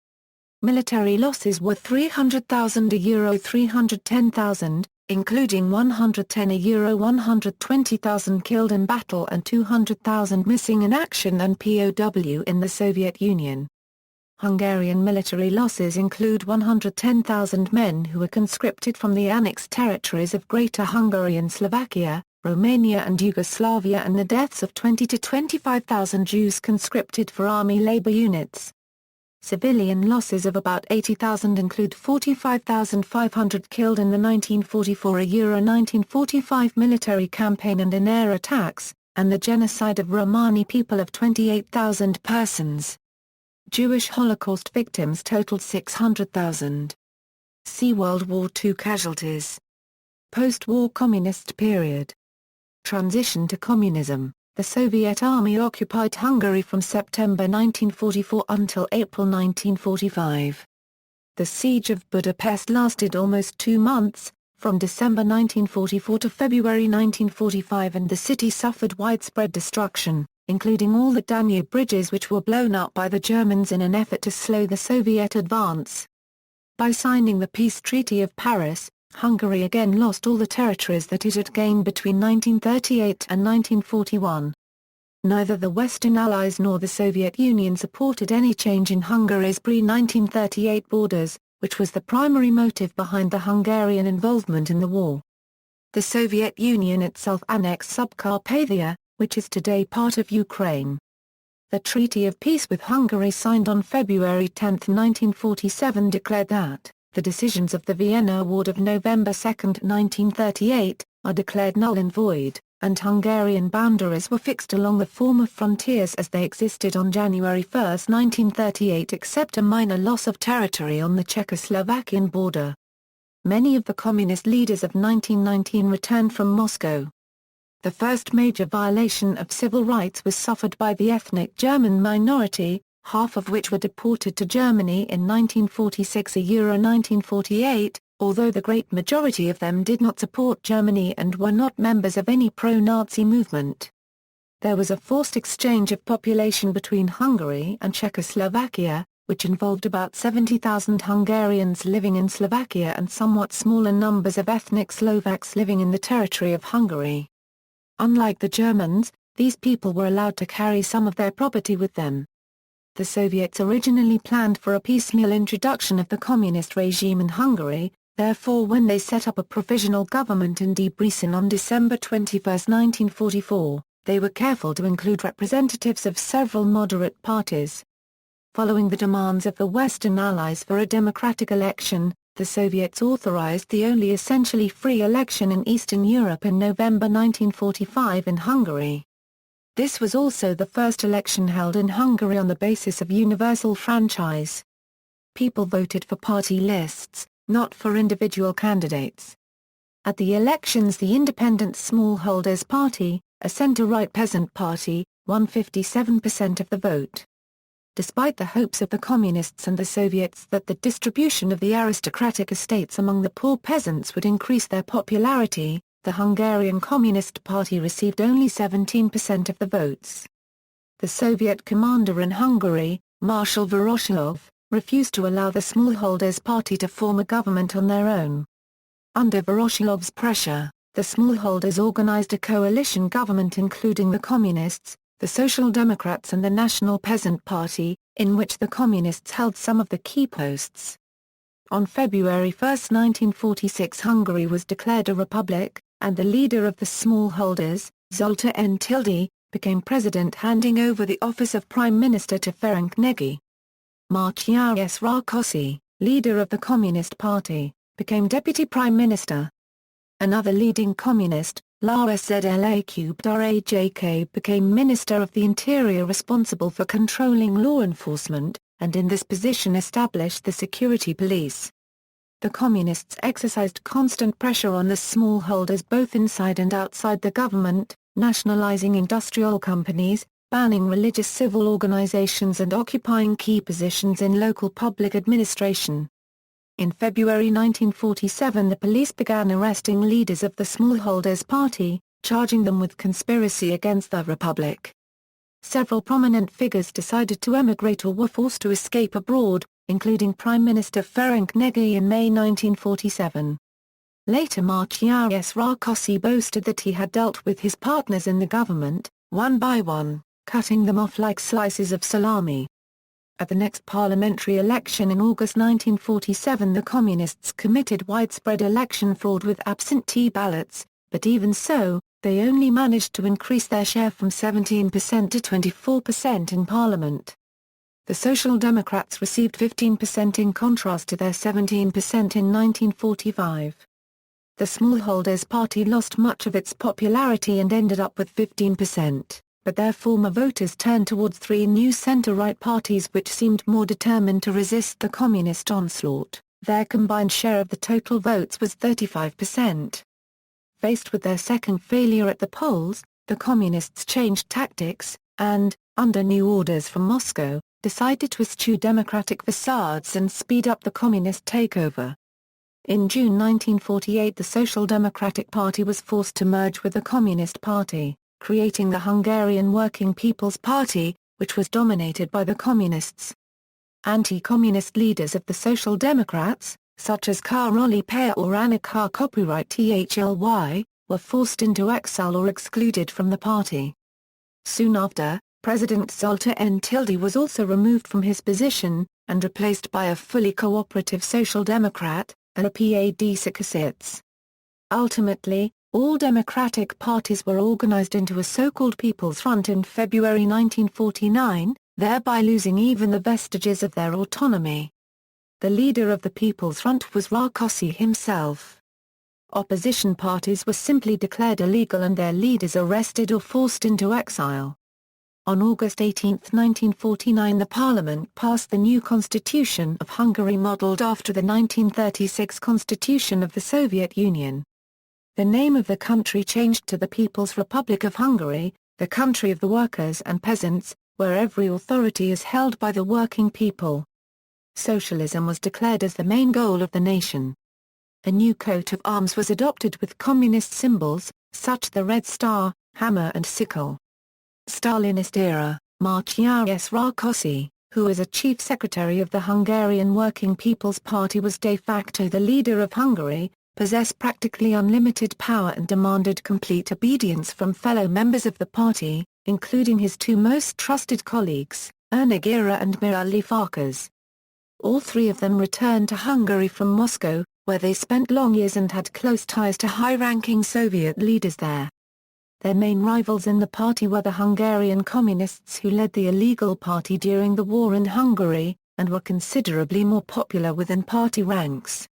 Military losses were €300,000 310,000, including €110 120,000 killed in battle and 200,000 missing in action and POW in the Soviet Union. Hungarian military losses include 110,000 men who were conscripted from the annexed territories of Greater Hungary and Slovakia, Romania and Yugoslavia, and the deaths of 20 to 25,000 Jews conscripted for army labor units. Civilian losses of about 80,000 include 45,500 killed in the 1944–1945 military campaign and in air attacks, and the genocide of Romani people of 28,000 persons. Jewish Holocaust victims totaled 600,000. See World War II casualties. Post-war Communist period. Transition to communism. The Soviet Army occupied Hungary from September 1944 until April 1945. The Siege of Budapest lasted almost 2 months, from December 1944 to February 1945, and the city suffered widespread destruction, including all the Danube bridges, which were blown up by the Germans in an effort to slow the Soviet advance. By signing the Peace Treaty of Paris, Hungary again lost all the territories that it had gained between 1938 and 1941. Neither the Western Allies nor the Soviet Union supported any change in Hungary's pre-1938 borders, which was the primary motive behind the Hungarian involvement in the war. The Soviet Union itself annexed Subcarpathia, which is today part of Ukraine. The Treaty of Peace with Hungary, signed on February 10, 1947, declared that the decisions of the Vienna Award of November 2, 1938, are declared null and void, and Hungarian boundaries were fixed along the former frontiers as they existed on January 1, 1938, except a minor loss of territory on the Czechoslovakian border. Many of the communist leaders of 1919 returned from Moscow. The first major violation of civil rights was suffered by the ethnic German minority, half of which were deported to Germany in 1946–1948, although the great majority of them did not support Germany and were not members of any pro-Nazi movement. There was a forced exchange of population between Hungary and Czechoslovakia, which involved about 70,000 Hungarians living in Slovakia and somewhat smaller numbers of ethnic Slovaks living in the territory of Hungary. Unlike the Germans, these people were allowed to carry some of their property with them. The Soviets originally planned for a piecemeal introduction of the communist regime in Hungary, therefore when they set up a provisional government in Debrecen on December 21, 1944, they were careful to include representatives of several moderate parties. Following the demands of the Western Allies for a democratic election, the Soviets authorized the only essentially free election in Eastern Europe in November 1945 in Hungary. This was also the first election held in Hungary on the basis of universal franchise. People voted for party lists, not for individual candidates. At the elections, the Independent Smallholders Party, a center-right peasant party, won 57% of the vote. Despite the hopes of the Communists and the Soviets that the distribution of the aristocratic estates among the poor peasants would increase their popularity, the Hungarian Communist Party received only 17% of the votes. The Soviet commander in Hungary, Marshal Voroshilov, refused to allow the Smallholders Party to form a government on their own. Under Voroshilov's pressure, the Smallholders organized a coalition government including the Communists, the Social Democrats and the National Peasant Party, in which the Communists held some of the key posts. On February 1, 1946, Hungary was declared a republic, and the leader of the smallholders, Zoltán N. became president, handing over the office of prime minister to Ferenc Nagy. Mátyás Rákosi, leader of the Communist Party, became deputy prime minister. Another leading communist, Lajos Zlakubdarajk, became Minister of the Interior responsible for controlling law enforcement, and in this position established the security police. The Communists exercised constant pressure on the smallholders both inside and outside the government, nationalizing industrial companies, banning religious civil organizations and occupying key positions in local public administration. In February 1947, the police began arresting leaders of the Smallholders Party, charging them with conspiracy against the Republic. Several prominent figures decided to emigrate or were forced to escape abroad, including Prime Minister Ferenc Nagy in May 1947. Later, Mátyás Rákosi boasted that he had dealt with his partners in the government, one by one, cutting them off like slices of salami. At the next parliamentary election in August 1947, the Communists committed widespread election fraud with absentee ballots, but even so, they only managed to increase their share from 17% to 24% in parliament. The Social Democrats received 15% in contrast to their 17% in 1945. The Smallholders Party lost much of its popularity and ended up with 15%, but their former voters turned towards three new centre-right parties which seemed more determined to resist the communist onslaught. Their combined share of the total votes was 35%. Faced with their second failure at the polls, the communists changed tactics, and, under new orders from Moscow, decided to eschew democratic facades and speed up the communist takeover. In June 1948 the Social Democratic Party was forced to merge with the Communist Party, creating the Hungarian Working People's Party, which was dominated by the Communists. Anti-communist leaders of the Social Democrats, such as Károly Pár or Anna copyright Thly, were forced into exile or excluded from the party. Soon after, President Zoltán N. was also removed from his position, and replaced by a fully cooperative Social Democrat, Alapad Sakasits. Ultimately, all democratic parties were organized into a so-called People's Front in February 1949, thereby losing even the vestiges of their autonomy. The leader of the People's Front was Rákosi himself. Opposition parties were simply declared illegal and their leaders arrested or forced into exile. On August 18, 1949 the parliament passed the new constitution of Hungary modelled after the 1936 constitution of the Soviet Union. The name of the country changed to the People's Republic of Hungary, the country of the workers and peasants, where every authority is held by the working people. Socialism was declared as the main goal of the nation. A new coat of arms was adopted with communist symbols, such the red star, hammer and sickle. Stalinist era, Mátyás Rákosi, who as a chief secretary of the Hungarian Working People's Party was de facto the leader of Hungary, possessed practically unlimited power and demanded complete obedience from fellow members of the party, including his two most trusted colleagues, Ernő Gerő and Mihaly Farkas. All three of them returned to Hungary from Moscow, where they spent long years and had close ties to high-ranking Soviet leaders there. Their main rivals in the party were the Hungarian Communists who led the illegal party during the war in Hungary, and were considerably more popular within party ranks.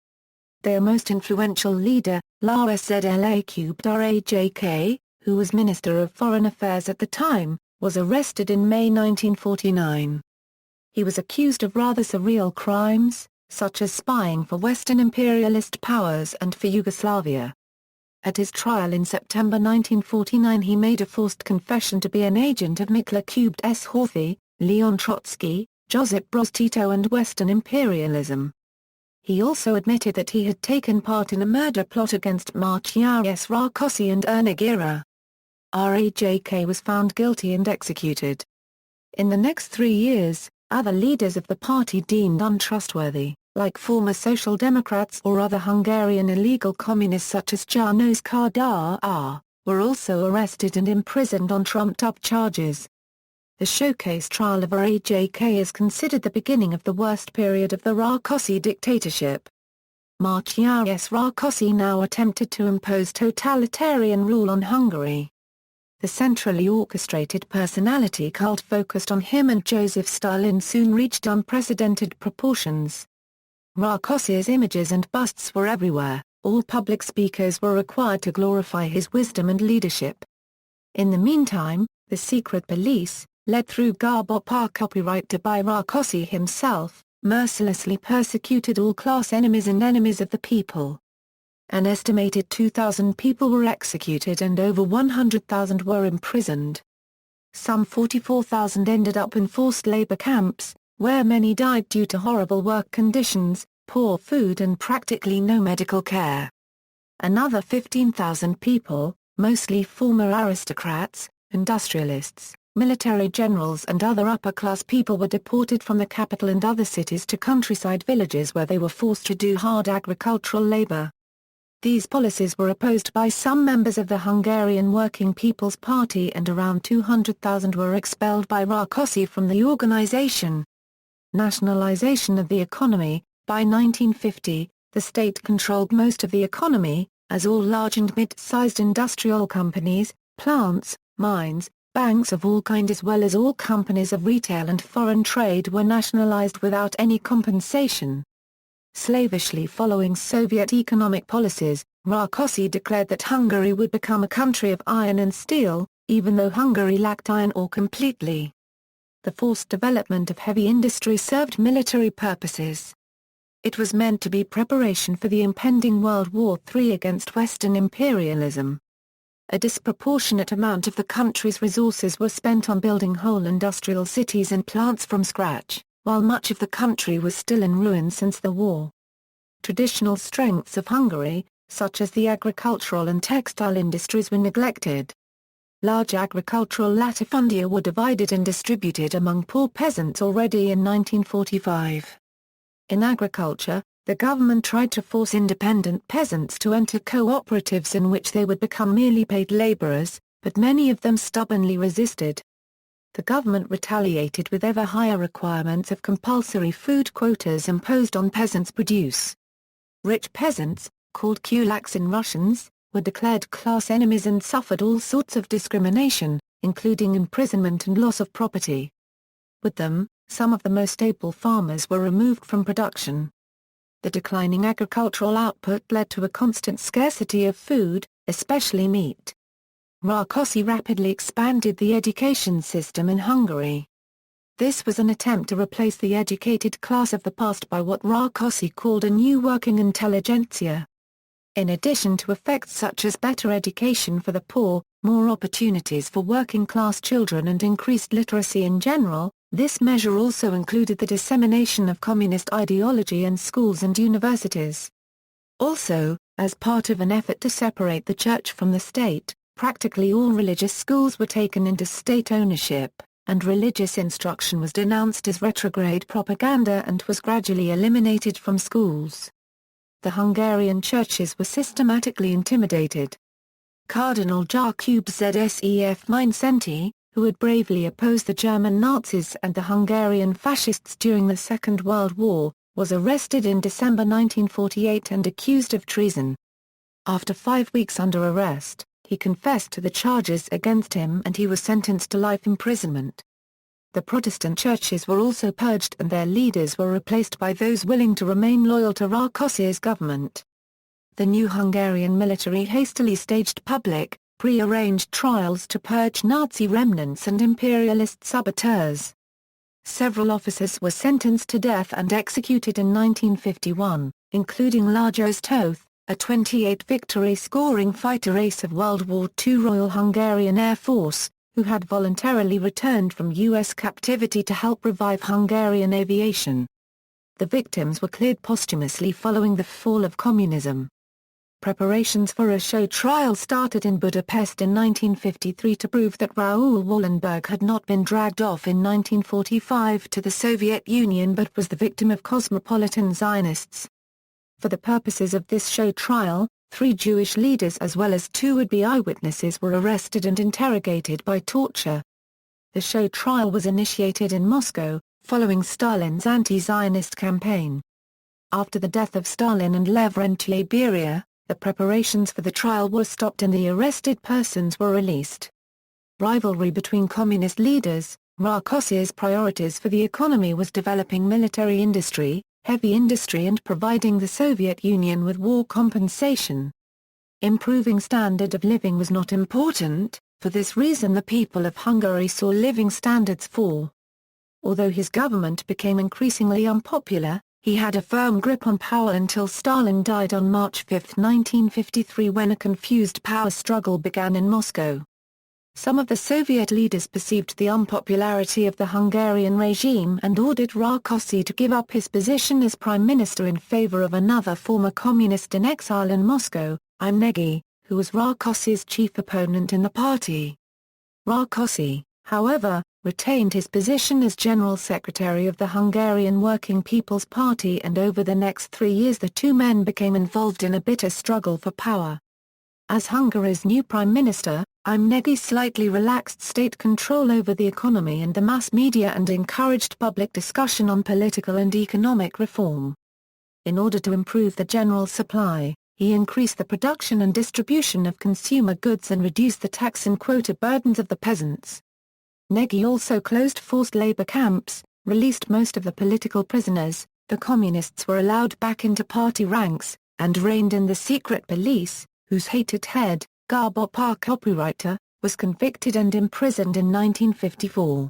Their most influential leader, László Kadar, who was Minister of Foreign Affairs at the time, was arrested in May 1949. He was accused of rather surreal crimes, such as spying for Western imperialist powers and for Yugoslavia. At his trial in September 1949 he made a forced confession to be an agent of Mikhail Kubit's Horthy, Leon Trotsky, Josip Broz Tito and Western imperialism. He also admitted that he had taken part in a murder plot against Mátyás Rákosi and Ernő Gerő. Rajk was found guilty and executed. In the next 3 years, other leaders of the party deemed untrustworthy, like former Social Democrats or other Hungarian illegal communists such as János Kadar, were also arrested and imprisoned on trumped-up charges. The showcase trial of Rajk is considered the beginning of the worst period of the Rákosi dictatorship. Mátyás Rákosi now attempted to impose totalitarian rule on Hungary. The centrally orchestrated personality cult focused on him and Joseph Stalin soon reached unprecedented proportions. Rákosi's images and busts were everywhere, all public speakers were required to glorify his wisdom and leadership. In the meantime, the secret police, led through Gábor copyright by Rákosi himself, mercilessly persecuted all class enemies and enemies of the people. An estimated 2,000 people were executed and over 100,000 were imprisoned. Some 44,000 ended up in forced labor camps, where many died due to horrible work conditions, poor food and practically no medical care. Another 15,000 people, mostly former aristocrats, industrialists, military generals and other upper-class people were deported from the capital and other cities to countryside villages where they were forced to do hard agricultural labor. These policies were opposed by some members of the Hungarian Working People's Party and around 200,000 were expelled by Rákosi from the organization. Nationalization of the economy. By 1950, the state controlled most of the economy, as all large and mid-sized industrial companies, plants, mines, banks of all kinds as well as all companies of retail and foreign trade were nationalized without any compensation. Slavishly following Soviet economic policies, Rákosi declared that Hungary would become a country of iron and steel, even though Hungary lacked iron ore completely. The forced development of heavy industry served military purposes. It was meant to be preparation for the impending World War III against Western imperialism. A disproportionate amount of the country's resources were spent on building whole industrial cities and plants from scratch, while much of the country was still in ruins since the war. Traditional strengths of Hungary, such as the agricultural and textile industries, were neglected. Large agricultural latifundia were divided and distributed among poor peasants already in 1945. In agriculture, the government tried to force independent peasants to enter cooperatives in which they would become merely paid laborers, but many of them stubbornly resisted. The government retaliated with ever higher requirements of compulsory food quotas imposed on peasants' produce. Rich peasants, called kulaks in Russians, were declared class enemies and suffered all sorts of discrimination, including imprisonment and loss of property. With them, some of the most able farmers were removed from production. The declining agricultural output led to a constant scarcity of food, especially meat. Rákosi rapidly expanded the education system in Hungary. This was an attempt to replace the educated class of the past by what Rákosi called a new working intelligentsia. In addition to effects such as better education for the poor, more opportunities for working-class children and increased literacy in general, this measure also included the dissemination of communist ideology in schools and universities. Also, as part of an effort to separate the church from the state, practically all religious schools were taken into state ownership, and religious instruction was denounced as retrograde propaganda and was gradually eliminated from schools. The Hungarian churches were systematically intimidated. Cardinal Jakub Zsef Mindszenty, who had bravely opposed the German Nazis and the Hungarian fascists during the Second World War, was arrested in December 1948 and accused of treason. After 5 weeks under arrest, he confessed to the charges against him and he was sentenced to life imprisonment. The Protestant churches were also purged and their leaders were replaced by those willing to remain loyal to Rákosi's government. The new Hungarian military hastily staged public, pre-arranged trials to purge Nazi remnants and imperialist saboteurs. Several officers were sentenced to death and executed in 1951, including Lajos Toth, a 28 victory-scoring fighter ace of World War II Royal Hungarian Air Force, who had voluntarily returned from U.S. captivity to help revive Hungarian aviation. The victims were cleared posthumously following the fall of communism. Preparations for a show trial started in Budapest in 1953 to prove that Raoul Wallenberg had not been dragged off in 1945 to the Soviet Union but was the victim of cosmopolitan Zionists. For the purposes of this show trial, 3 Jewish leaders as well as 2 would-be eyewitnesses were arrested and interrogated by torture. The show trial was initiated in Moscow, following Stalin's anti-Zionist campaign. After the death of Stalin and Lavrentiy Beria, the preparations for the trial were stopped and the arrested persons were released. Rivalry between communist leaders, Rákosi's priorities for the economy was developing military industry, heavy industry and providing the Soviet Union with war compensation. Improving standard of living was not important, for this reason the people of Hungary saw living standards fall. Although his government became increasingly unpopular, he had a firm grip on power until Stalin died on March 5, 1953 when a confused power struggle began in Moscow. Some of the Soviet leaders perceived the unpopularity of the Hungarian regime and ordered Rákosi to give up his position as prime minister in favor of another former communist in exile in Moscow, Imregi, who was Rákosi's chief opponent in the party. Rákosi, however, retained his position as General Secretary of the Hungarian Working People's Party and over the next 3 years the two men became involved in a bitter struggle for power. As Hungary's new Prime Minister, Imregi slightly relaxed state control over the economy and the mass media and encouraged public discussion on political and economic reform. In order to improve the general supply, he increased the production and distribution of consumer goods and reduced the tax and quota burdens of the peasants. Nagy also closed forced labor camps, released most of the political prisoners, the communists were allowed back into party ranks, and reined in the secret police, whose hated head, Garbopar Copywriter, was convicted and imprisoned in 1954.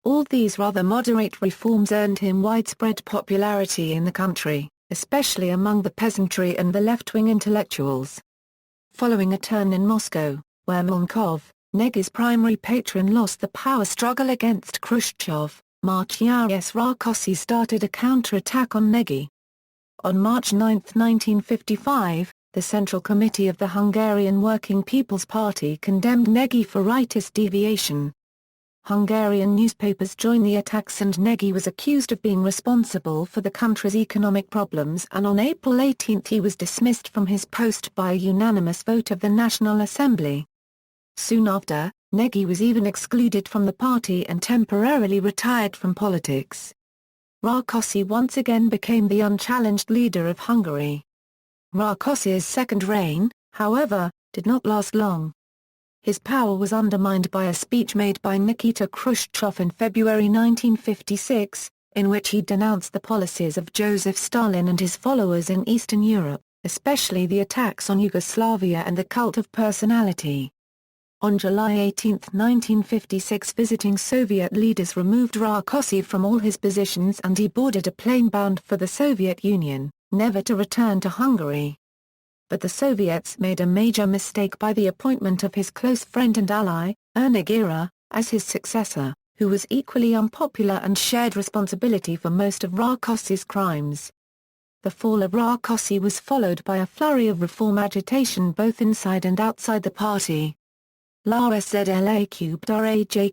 All these rather moderate reforms earned him widespread popularity in the country, especially among the peasantry and the left-wing intellectuals. Following a turn in Moscow, where Mongol, Nagy's primary patron, lost the power struggle against Khrushchev, Martyrs Rákosi started a counterattack on Nagy. On March 9, 1955, the Central Committee of the Hungarian Working People's Party condemned Nagy for rightist deviation. Hungarian newspapers joined the attacks and Nagy was accused of being responsible for the country's economic problems, and on April 18 he was dismissed from his post by a unanimous vote of the National Assembly. Soon after, Nagy was even excluded from the party and temporarily retired from politics. Rákosi once again became the unchallenged leader of Hungary. Rákosi's second reign, however, did not last long. His power was undermined by a speech made by Nikita Khrushchev in February 1956, in which he denounced the policies of Joseph Stalin and his followers in Eastern Europe, especially the attacks on Yugoslavia and the cult of personality. On July 18, 1956, visiting Soviet leaders removed Rákosi from all his positions and he boarded a plane bound for the Soviet Union, never to return to Hungary. But the Soviets made a major mistake by the appointment of his close friend and ally, Ernest Gira, as his successor, who was equally unpopular and shared responsibility for most of Rákosi's crimes. The fall of Rákosi was followed by a flurry of reform agitation both inside and outside the party. Rajk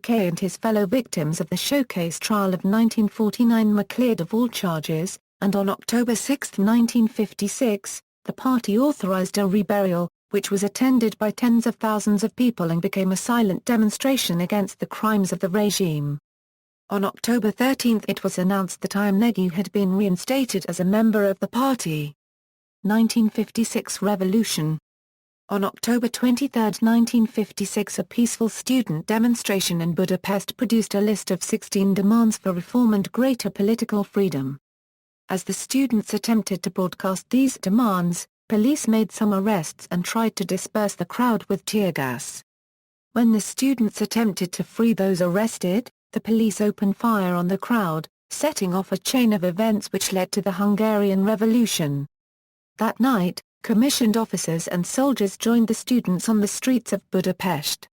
and his fellow victims of the showcase trial of 1949 were cleared of all charges, and on October 6, 1956, the party authorized a reburial, which was attended by tens of thousands of people and became a silent demonstration against the crimes of the regime. On October 13 it was announced that Nagy had been reinstated as a member of the party. 1956 Revolution. On October 23, 1956, a peaceful student demonstration in Budapest produced a list of 16 demands for reform and greater political freedom. As the students attempted to broadcast these demands, police made some arrests and tried to disperse the crowd with tear gas. When the students attempted to free those arrested, the police opened fire on the crowd, setting off a chain of events which led to the Hungarian Revolution. That night, commissioned officers and soldiers joined the students on the streets of Budapest.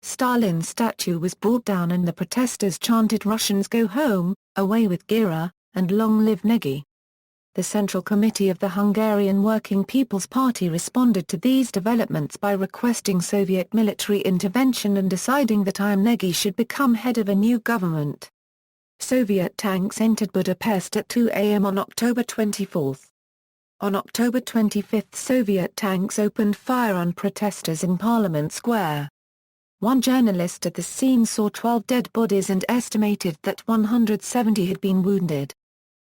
Stalin's statue was brought down and the protesters chanted "Russians go home, away with Gira, and long live Nagy." The Central Committee of the Hungarian Working People's Party responded to these developments by requesting Soviet military intervention and deciding that Nagy should become head of a new government. Soviet tanks entered Budapest at 2 a.m. on October 24. On October 25 Soviet tanks opened fire on protesters in Parliament Square. One journalist at the scene saw 12 dead bodies and estimated that 170 had been wounded.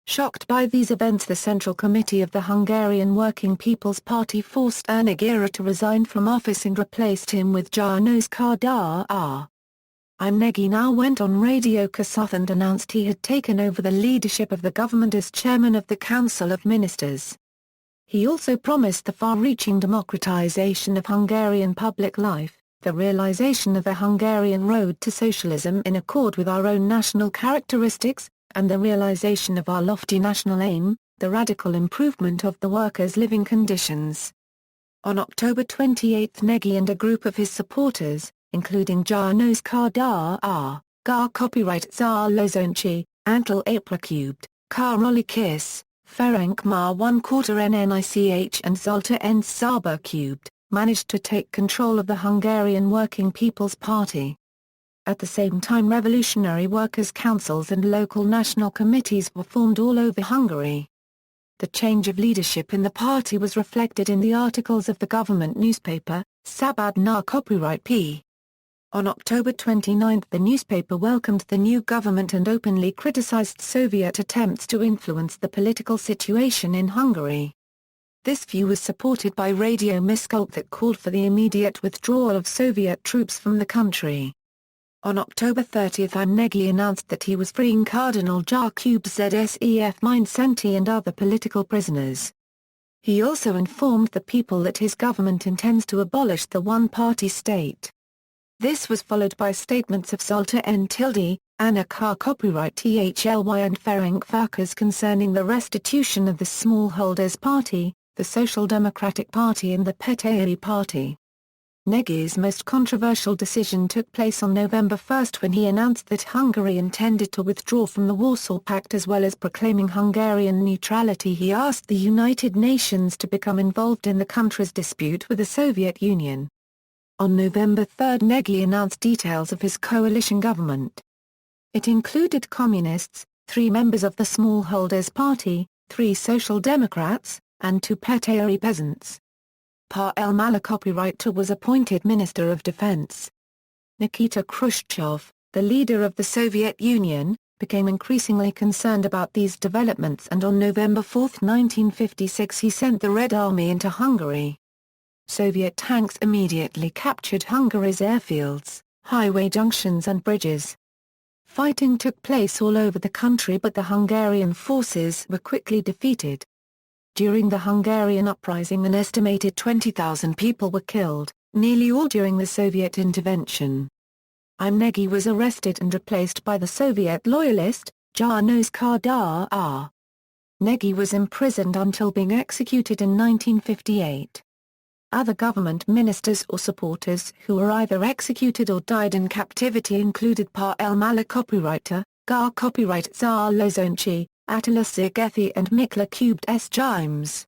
Shocked by these events, the Central Committee of the Hungarian Working People's Party forced Ernest Gira to resign from office and replaced him with János Kadar. Nagy now went on Radio Kossuth and announced he had taken over the leadership of the government as chairman of the Council of Ministers. He also promised the far-reaching democratization of Hungarian public life, the realization of a Hungarian road to socialism in accord with our own national characteristics, and the realization of our lofty national aim, the radical improvement of the workers' living conditions. On October 28 Nagy and a group of his supporters, including János Kadar, Copyright Zalozonchi, Antal Apracubed, Karoly Kiss, Ferenc Mar 1/4 NNICH and Zolta N. Szaba Cubed, managed to take control of the Hungarian Working People's Party. At the same time, revolutionary workers' councils and local national committees were formed all over Hungary. The change of leadership in the party was reflected in the articles of the government newspaper, Szabad Na Copyright P. On October 29 the newspaper welcomed the new government and openly criticized Soviet attempts to influence the political situation in Hungary. This view was supported by Radio Miskolc that called for the immediate withdrawal of Soviet troops from the country. On October 30 Nagy announced that he was freeing Cardinal Jakub Zsef Mindszenty and other political prisoners. He also informed the people that his government intends to abolish the one-party state. This was followed by statements of Zolta N. Anna Kar copyright THLY and Ferenc Farkas concerning the restitution of the Smallholders Party, the Social Democratic Party and the Peteai Party. Nagy's most controversial decision took place on November 1 when he announced that Hungary intended to withdraw from the Warsaw Pact as well as proclaiming Hungarian neutrality. He asked the United Nations to become involved in the country's dispute with the Soviet Union. On November 3 Nagy announced details of his coalition government. It included communists, 3 members of the Smallholders Party, 3 Social Democrats, and 2 Peteai peasants. Pavel Malachowski was appointed Minister of Defense. Nikita Khrushchev, the leader of the Soviet Union, became increasingly concerned about these developments and on November 4, 1956 he sent the Red Army into Hungary. Soviet tanks immediately captured Hungary's airfields, highway junctions and bridges. Fighting took place all over the country but the Hungarian forces were quickly defeated. During the Hungarian uprising an estimated 20,000 people were killed, nearly all during the Soviet intervention. Nagy was arrested and replaced by the Soviet loyalist, János Kadar. Nagy was imprisoned until being executed in 1958. Other government ministers or supporters who were either executed or died in captivity included Pavel Malachowski, Gar copyright Tsar Lozonchi, Attila Szigeti and Mikla Kubed S. Jimes.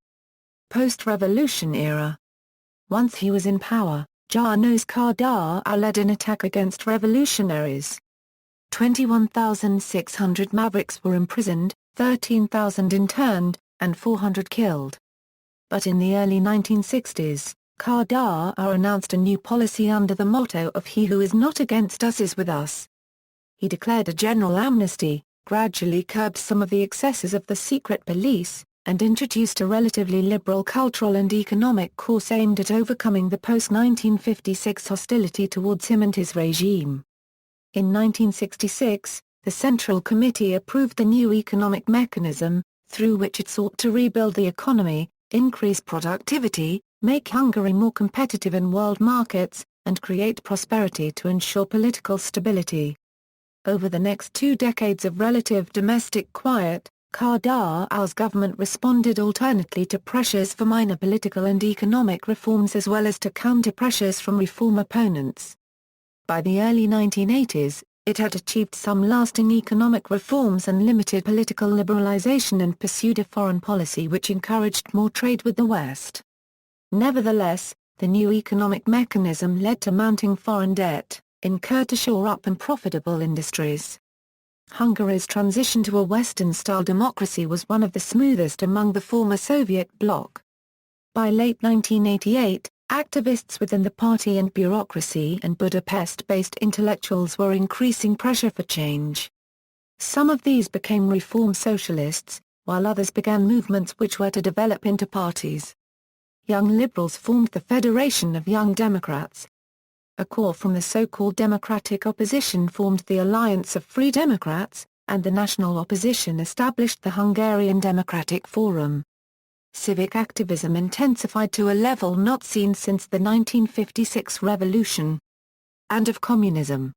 Post-revolution era. Once he was in power, János Kadar led an attack against revolutionaries. 21,600 mavericks were imprisoned, 13,000 interned, and 400 killed. But in the early 1960s, Kadar announced a new policy under the motto of "He who is not against us is with us." He declared a general amnesty, gradually curbed some of the excesses of the secret police, and introduced a relatively liberal cultural and economic course aimed at overcoming the post-1956 hostility towards him and his regime. In 1966, the Central Committee approved the new economic mechanism, through which it sought to rebuild the economy, increase productivity, make Hungary more competitive in world markets, and create prosperity to ensure political stability. Over the next 2 decades of relative domestic quiet, Kadar's government responded alternately to pressures for minor political and economic reforms as well as to counter-pressures from reform opponents. By the early 1980s, it had achieved some lasting economic reforms and limited political liberalization and pursued a foreign policy which encouraged more trade with the West. Nevertheless, the new economic mechanism led to mounting foreign debt, incurred to shore up unprofitable industries. Hungary's transition to a Western-style democracy was one of the smoothest among the former Soviet bloc. By late 1988, activists within the party and bureaucracy and Budapest-based intellectuals were increasing pressure for change. Some of these became reform socialists, while others began movements which were to develop into parties. Young liberals formed the Federation of Young Democrats. A core from the so-called democratic opposition formed the Alliance of Free Democrats, and the national opposition established the Hungarian Democratic Forum. Civic activism intensified to a level not seen since the 1956 revolution. And of communism.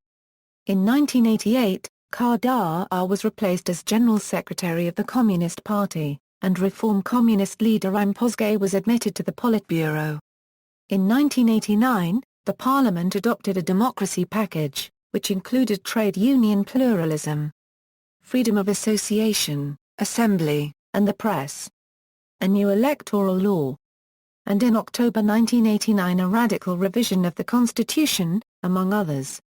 In 1988, Kadar was replaced as General Secretary of the Communist Party, and Reform Communist leader Jan Pozsgai was admitted to the Politburo. In 1989, the parliament adopted a democracy package, which included trade union pluralism, freedom of association, assembly, and the press, a new electoral law, and in October 1989 a radical revision of the constitution, among others.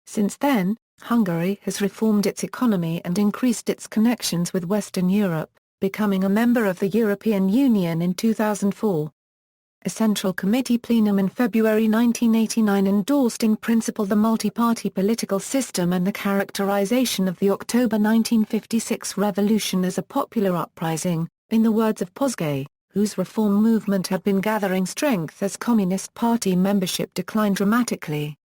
Since then, Hungary has reformed its economy and increased its connections with Western Europe, becoming a member of the European Union in 2004. A Central Committee plenum in February 1989 endorsed in principle the multi-party political system and the characterization of the October 1956 revolution as a popular uprising, in the words of Pozsgai, whose reform movement had been gathering strength as Communist Party membership declined dramatically.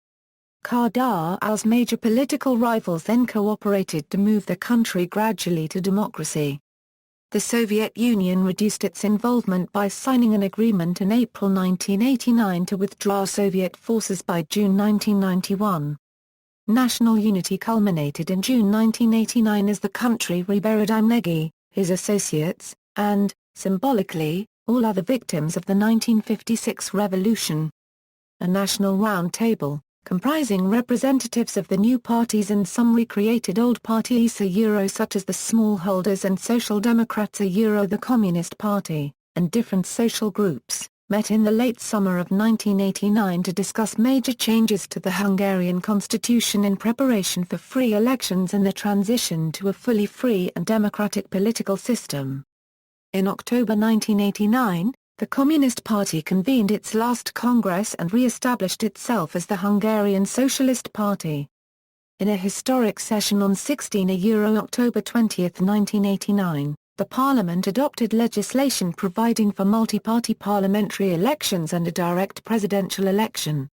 Kadar's major political rivals then cooperated to move the country gradually to democracy. The Soviet Union reduced its involvement by signing an agreement in April 1989 to withdraw Soviet forces by June 1991. National unity culminated in June 1989 as the country reburied Imnegi, his associates, and, symbolically, all other victims of the 1956 revolution. A national round table, comprising representatives of the new parties and some recreated old parties such as the Smallholders and Social Democrats the Communist Party, and different social groups, met in the late summer of 1989 to discuss major changes to the Hungarian constitution in preparation for free elections and the transition to a fully free and democratic political system. In October 1989, the Communist Party convened its last Congress and re-established itself as the Hungarian Socialist Party. In a historic session on October 20, 1989, the Parliament adopted legislation providing for multi-party parliamentary elections and a direct presidential election.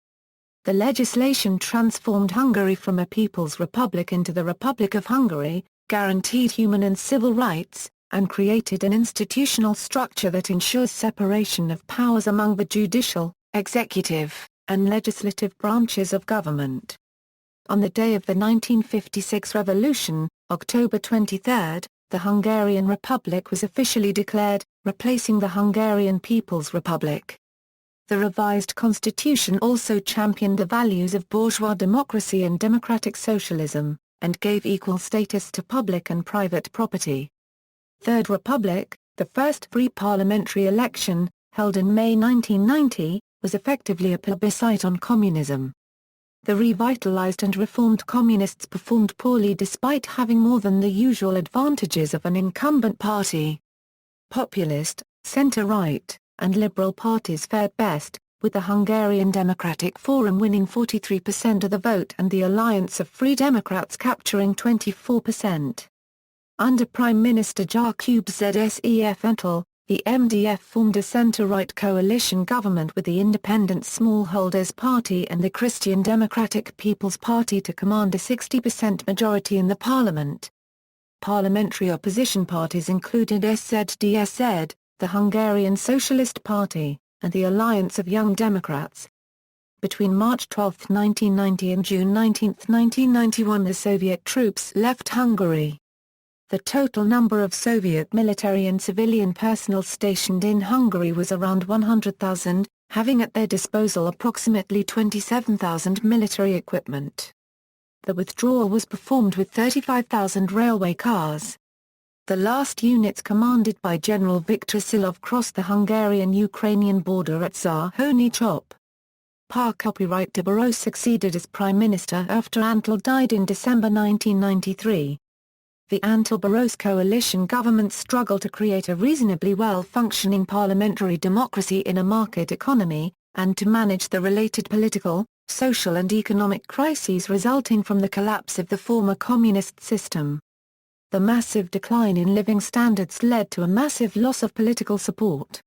The legislation transformed Hungary from a People's Republic into the Republic of Hungary, guaranteed human and civil rights, and created an institutional structure that ensures separation of powers among the judicial, executive, and legislative branches of government. On the day of the 1956 revolution, October 23, the Hungarian Republic was officially declared, replacing the Hungarian People's Republic. The revised constitution also championed the values of bourgeois democracy and democratic socialism, and gave equal status to public and private property. Third Republic, the first free parliamentary election, held in May 1990, was effectively a plebiscite on communism. The revitalized and reformed communists performed poorly despite having more than the usual advantages of an incumbent party. Populist, center-right, and liberal parties fared best, with the Hungarian Democratic Forum winning 43% of the vote and the Alliance of Free Democrats capturing 24%. Under Prime Minister Jakub Zsef the MDF formed a center-right coalition government with the Independent Smallholders Party and the Christian Democratic People's Party to command a 60% majority in the parliament. Parliamentary opposition parties included SZDSZ, the Hungarian Socialist Party, and the Alliance of Young Democrats. Between March 12, 1990 and June 19, 1991 the Soviet troops left Hungary. The total number of Soviet military and civilian personnel stationed in Hungary was around 100,000, having at their disposal approximately 27,000 military equipment. The withdrawal was performed with 35,000 railway cars. The last units commanded by General Viktor Silov crossed the Hungarian-Ukrainian border at Zahony Chop. Copyright de Barros succeeded as Prime Minister after Antal died in December 1993. The Antal-Barros coalition government struggled to create a reasonably well-functioning parliamentary democracy in a market economy, and to manage the related political, social and economic crises resulting from the collapse of the former communist system. The massive decline in living standards led to a massive loss of political support.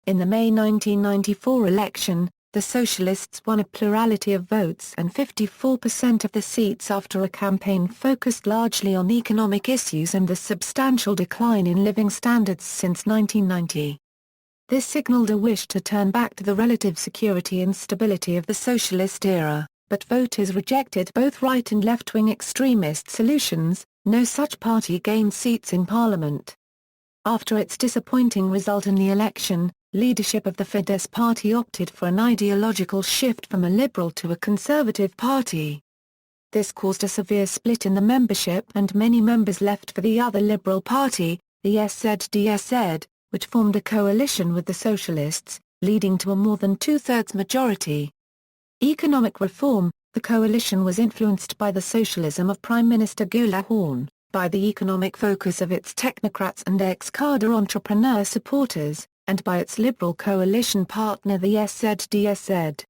In the May 1994 election, the Socialists won a plurality of votes and 54% of the seats after a campaign focused largely on economic issues and the substantial decline in living standards since 1990. This signaled a wish to turn back to the relative security and stability of the socialist era, but voters rejected both right and left-wing extremist solutions. No such party gained seats in parliament. After its disappointing result in the election, leadership of the Fidesz party opted for an ideological shift from a liberal to a conservative party. This caused a severe split in the membership and many members left for the other liberal party, the SZDSZ, which formed a coalition with the socialists, leading to a more than two-thirds majority. Economic reform. The coalition was influenced by the socialism of Prime Minister Gyula Horn, by the economic focus of its technocrats and ex-Kadar entrepreneur supporters, and by its liberal coalition partner the SZDSZ.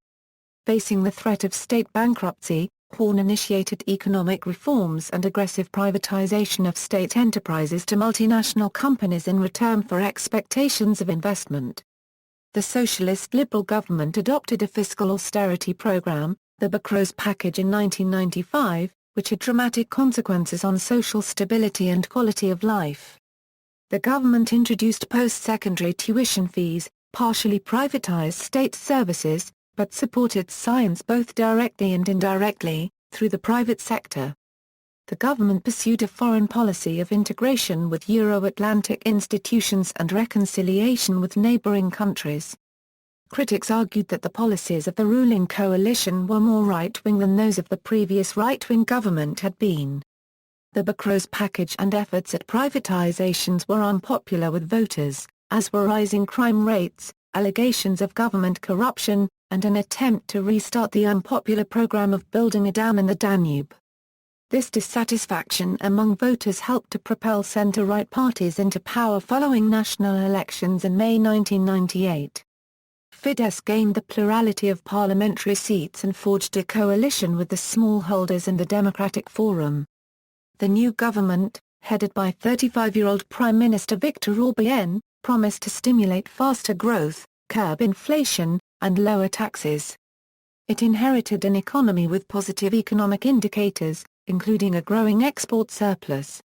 Facing the threat of state bankruptcy, Horn initiated economic reforms and aggressive privatization of state enterprises to multinational companies in return for expectations of investment. The Socialist Liberal government adopted a fiscal austerity program, the Bokros Package in 1995, which had dramatic consequences on social stability and quality of life. The government introduced post-secondary tuition fees, partially privatized state services, but supported science both directly and indirectly, through the private sector. The government pursued a foreign policy of integration with Euro-Atlantic institutions and reconciliation with neighboring countries. Critics argued that the policies of the ruling coalition were more right-wing than those of the previous right-wing government had been. The Bokros Package and efforts at privatizations were unpopular with voters, as were rising crime rates, allegations of government corruption, and an attempt to restart the unpopular program of building a dam in the Danube. This dissatisfaction among voters helped to propel center-right parties into power following national elections in May 1998. Fidesz gained the plurality of parliamentary seats and forged a coalition with the smallholders and the Democratic Forum. The new government, headed by 35-year-old Prime Minister Viktor Orban, promised to stimulate faster growth, curb inflation, and lower taxes. It inherited an economy with positive economic indicators, including a growing export surplus.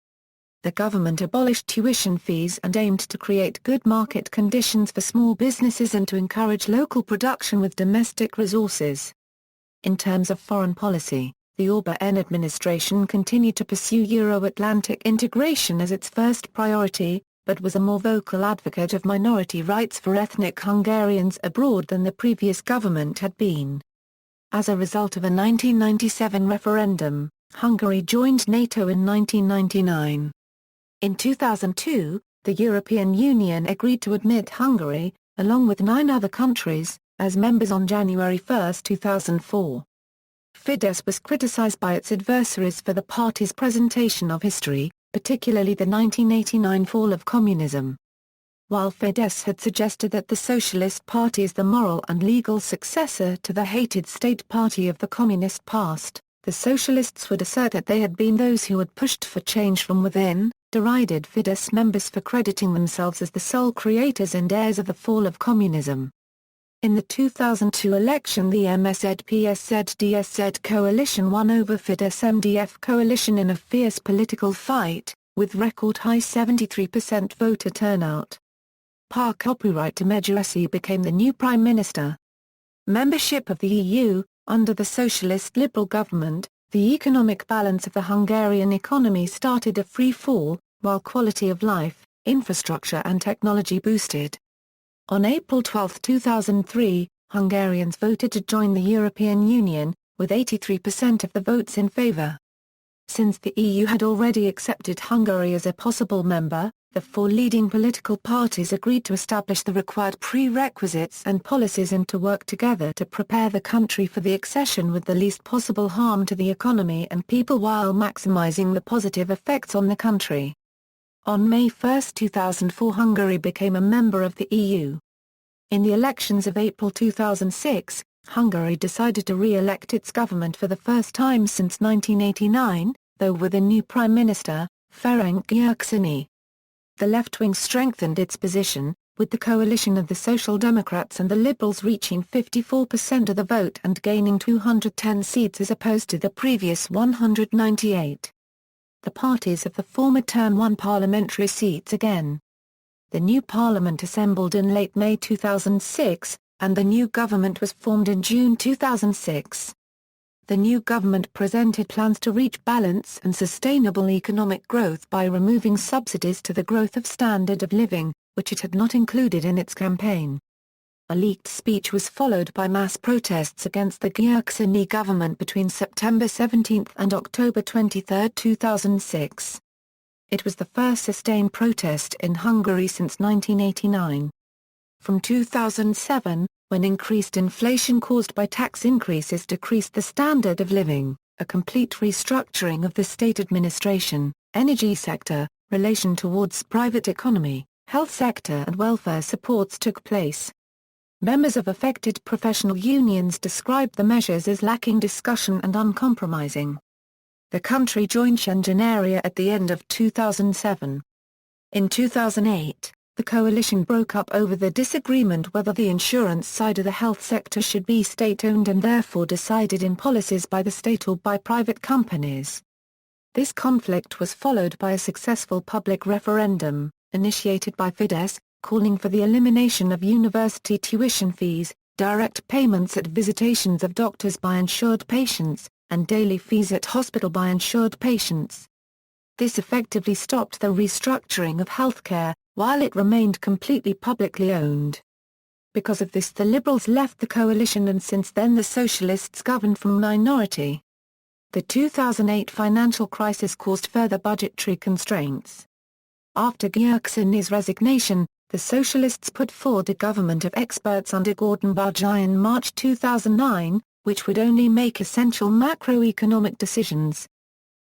The government abolished tuition fees and aimed to create good market conditions for small businesses and to encourage local production with domestic resources. In terms of foreign policy, the Orban administration continued to pursue Euro-Atlantic integration as its first priority, but was a more vocal advocate of minority rights for ethnic Hungarians abroad than the previous government had been. As a result of a 1997 referendum, Hungary joined NATO in 1999. In 2002, the European Union agreed to admit Hungary, along with 9 other countries, as members on January 1, 2004. Fidesz was criticized by its adversaries for the party's presentation of history, particularly the 1989 fall of communism. While Fidesz had suggested that the Socialist Party is the moral and legal successor to the hated state party of the communist past, the Socialists would assert that they had been those who had pushed for change from within, derided Fidesz members for crediting themselves as the sole creators and heirs of the fall of communism. In the 2002 election, the MSZ-PSZ-DSZ coalition won over Fidesz-MDF coalition in a fierce political fight, with record-high 73% voter turnout. Copyright to Medjugorje became the new prime minister. Membership of the EU, under the Socialist Liberal government, the economic balance of the Hungarian economy started a free fall, while quality of life, infrastructure and technology boosted. On April 12, 2003, Hungarians voted to join the European Union, with 83% of the votes in favour. Since the EU had already accepted Hungary as a possible member, the 4 leading political parties agreed to establish the required prerequisites and policies and to work together to prepare the country for the accession with the least possible harm to the economy and people while maximising the positive effects on the country. On May 1, 2004, Hungary became a member of the EU. In the elections of April 2006, Hungary decided to re-elect its government for the first time since 1989, though with a new prime minister, Ferenc Gyurcsány. The left-wing strengthened its position, with the coalition of the Social Democrats and the Liberals reaching 54% of the vote and gaining 210 seats as opposed to the previous 198. The parties of the former term won parliamentary seats again. The new parliament assembled in late May 2006, and the new government was formed in June 2006. The new government presented plans to reach balance and sustainable economic growth by removing subsidies to the growth of standard of living, which it had not included in its campaign. A leaked speech was followed by mass protests against the Gyurcsány government between September 17 and October 23, 2006. It was the first sustained protest in Hungary since 1989. From 2007, when increased inflation caused by tax increases decreased the standard of living, a complete restructuring of the state administration, energy sector, relation towards private economy, health sector and welfare supports took place. Members of affected professional unions described the measures as lacking discussion and uncompromising. The country joined Schengenaria at the end of 2007. In 2008, the coalition broke up over the disagreement whether the insurance side of the health sector should be state-owned and therefore decided in policies by the state or by private companies. This conflict was followed by a successful public referendum, initiated by Fidesz, calling for the elimination of university tuition fees, direct payments at visitations of doctors by insured patients, and daily fees at hospital by insured patients. This effectively stopped the restructuring of healthcare, while it remained completely publicly owned. Because of this, the Liberals left the coalition and since then the Socialists governed from minority. The 2008 financial crisis caused further budgetary constraints. After Gyurcsány's resignation, the Socialists put forward a government of experts under Gordon Bajai in March 2009, which would only make essential macroeconomic decisions.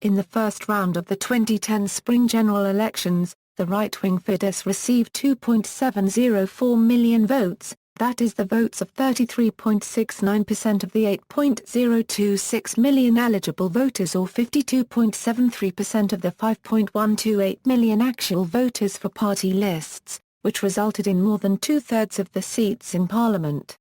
In the first round of the 2010 spring general elections, the right-wing Fidesz received 2.704 million votes, that is the votes of 33.69% of the 8.026 million eligible voters or 52.73% of the 5.128 million actual voters for party lists, which resulted in more than two-thirds of the seats in parliament.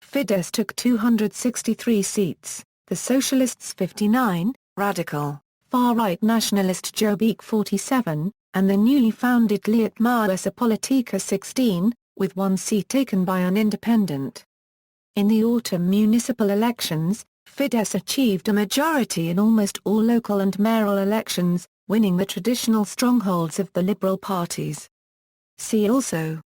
Fidesz took 263 seats, the Socialists 59, radical, far-right nationalist Jobbik 47, and the newly founded Lietmāsa Politika 16, with one seat taken by an independent. In the autumn municipal elections, Fidesz achieved a majority in almost all local and mayoral elections, winning the traditional strongholds of the liberal parties. See also: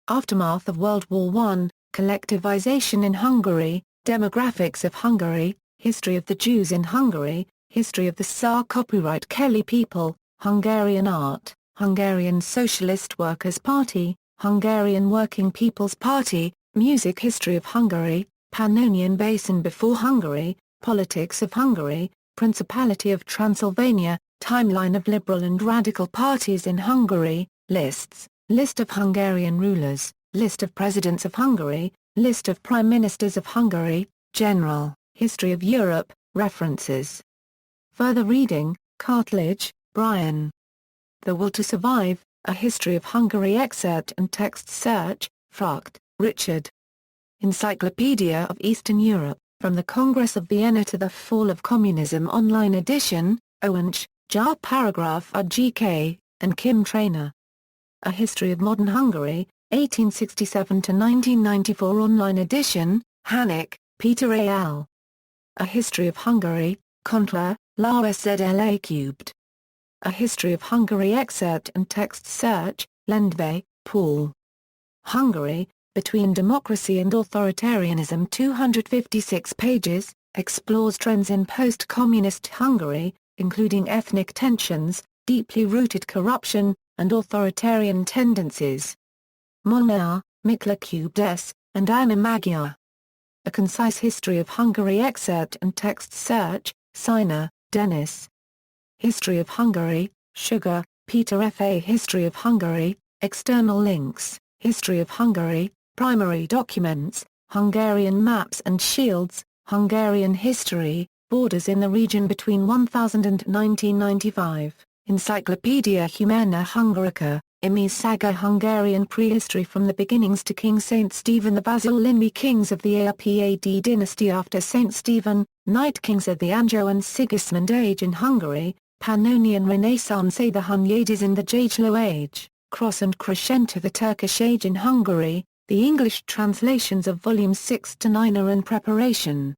Aftermath of World War I, Collectivization in Hungary, Demographics of Hungary, History of the Jews in Hungary, History of the Tsar Copyright Kelly people, Hungarian art, Hungarian Socialist Workers' Party, Hungarian Working People's Party, Music History of Hungary, Pannonian Basin before Hungary, Politics of Hungary, Principality of Transylvania, Timeline of Liberal and Radical Parties in Hungary, Lists, List of Hungarian rulers, List of Presidents of Hungary, List of Prime Ministers of Hungary, General, History of Europe, References. Further reading, Cartledge, Brian. The Will to Survive, A History of Hungary. Excerpt and text search, Frucht, Richard. Encyclopedia of Eastern Europe, From the Congress of Vienna to the Fall of Communism online edition, Owench, Jar Paragraph RGK, and Kim Trainer. A History of Modern Hungary, 1867 to 1994 online edition, Hannock, Peter A. L. A History of Hungary, Contra, La SZLA cubed. A History of Hungary. Excerpt and text search, Lendvay, Paul. Hungary, Between Democracy and Authoritarianism. 256 pages, explores trends in post-communist Hungary, including ethnic tensions, deeply rooted corruption, and authoritarian tendencies. Molnar, Mikla Kubdes, and Anna Magyar. A Concise History of Hungary. Excerpt and text search, Siner, Dennis. History of Hungary, Sugar, Peter F. A History of Hungary, External links, History of Hungary, Primary documents, Hungarian maps and shields, Hungarian history, borders in the region between 1000 and 1995, Encyclopaedia Humana Hungarica, Imis Saga. Hungarian prehistory from the beginnings to King Saint Stephen. The Basil-Linmi kings of the Arpad dynasty after Saint Stephen, Night kings of the Anjo and Sigismund age in Hungary, Pannonian Renaissance. The Hunyadis in the Jagelo age, Cross and Crescent of the Turkish age in Hungary. The English translations of volumes 6 to 9 are in preparation.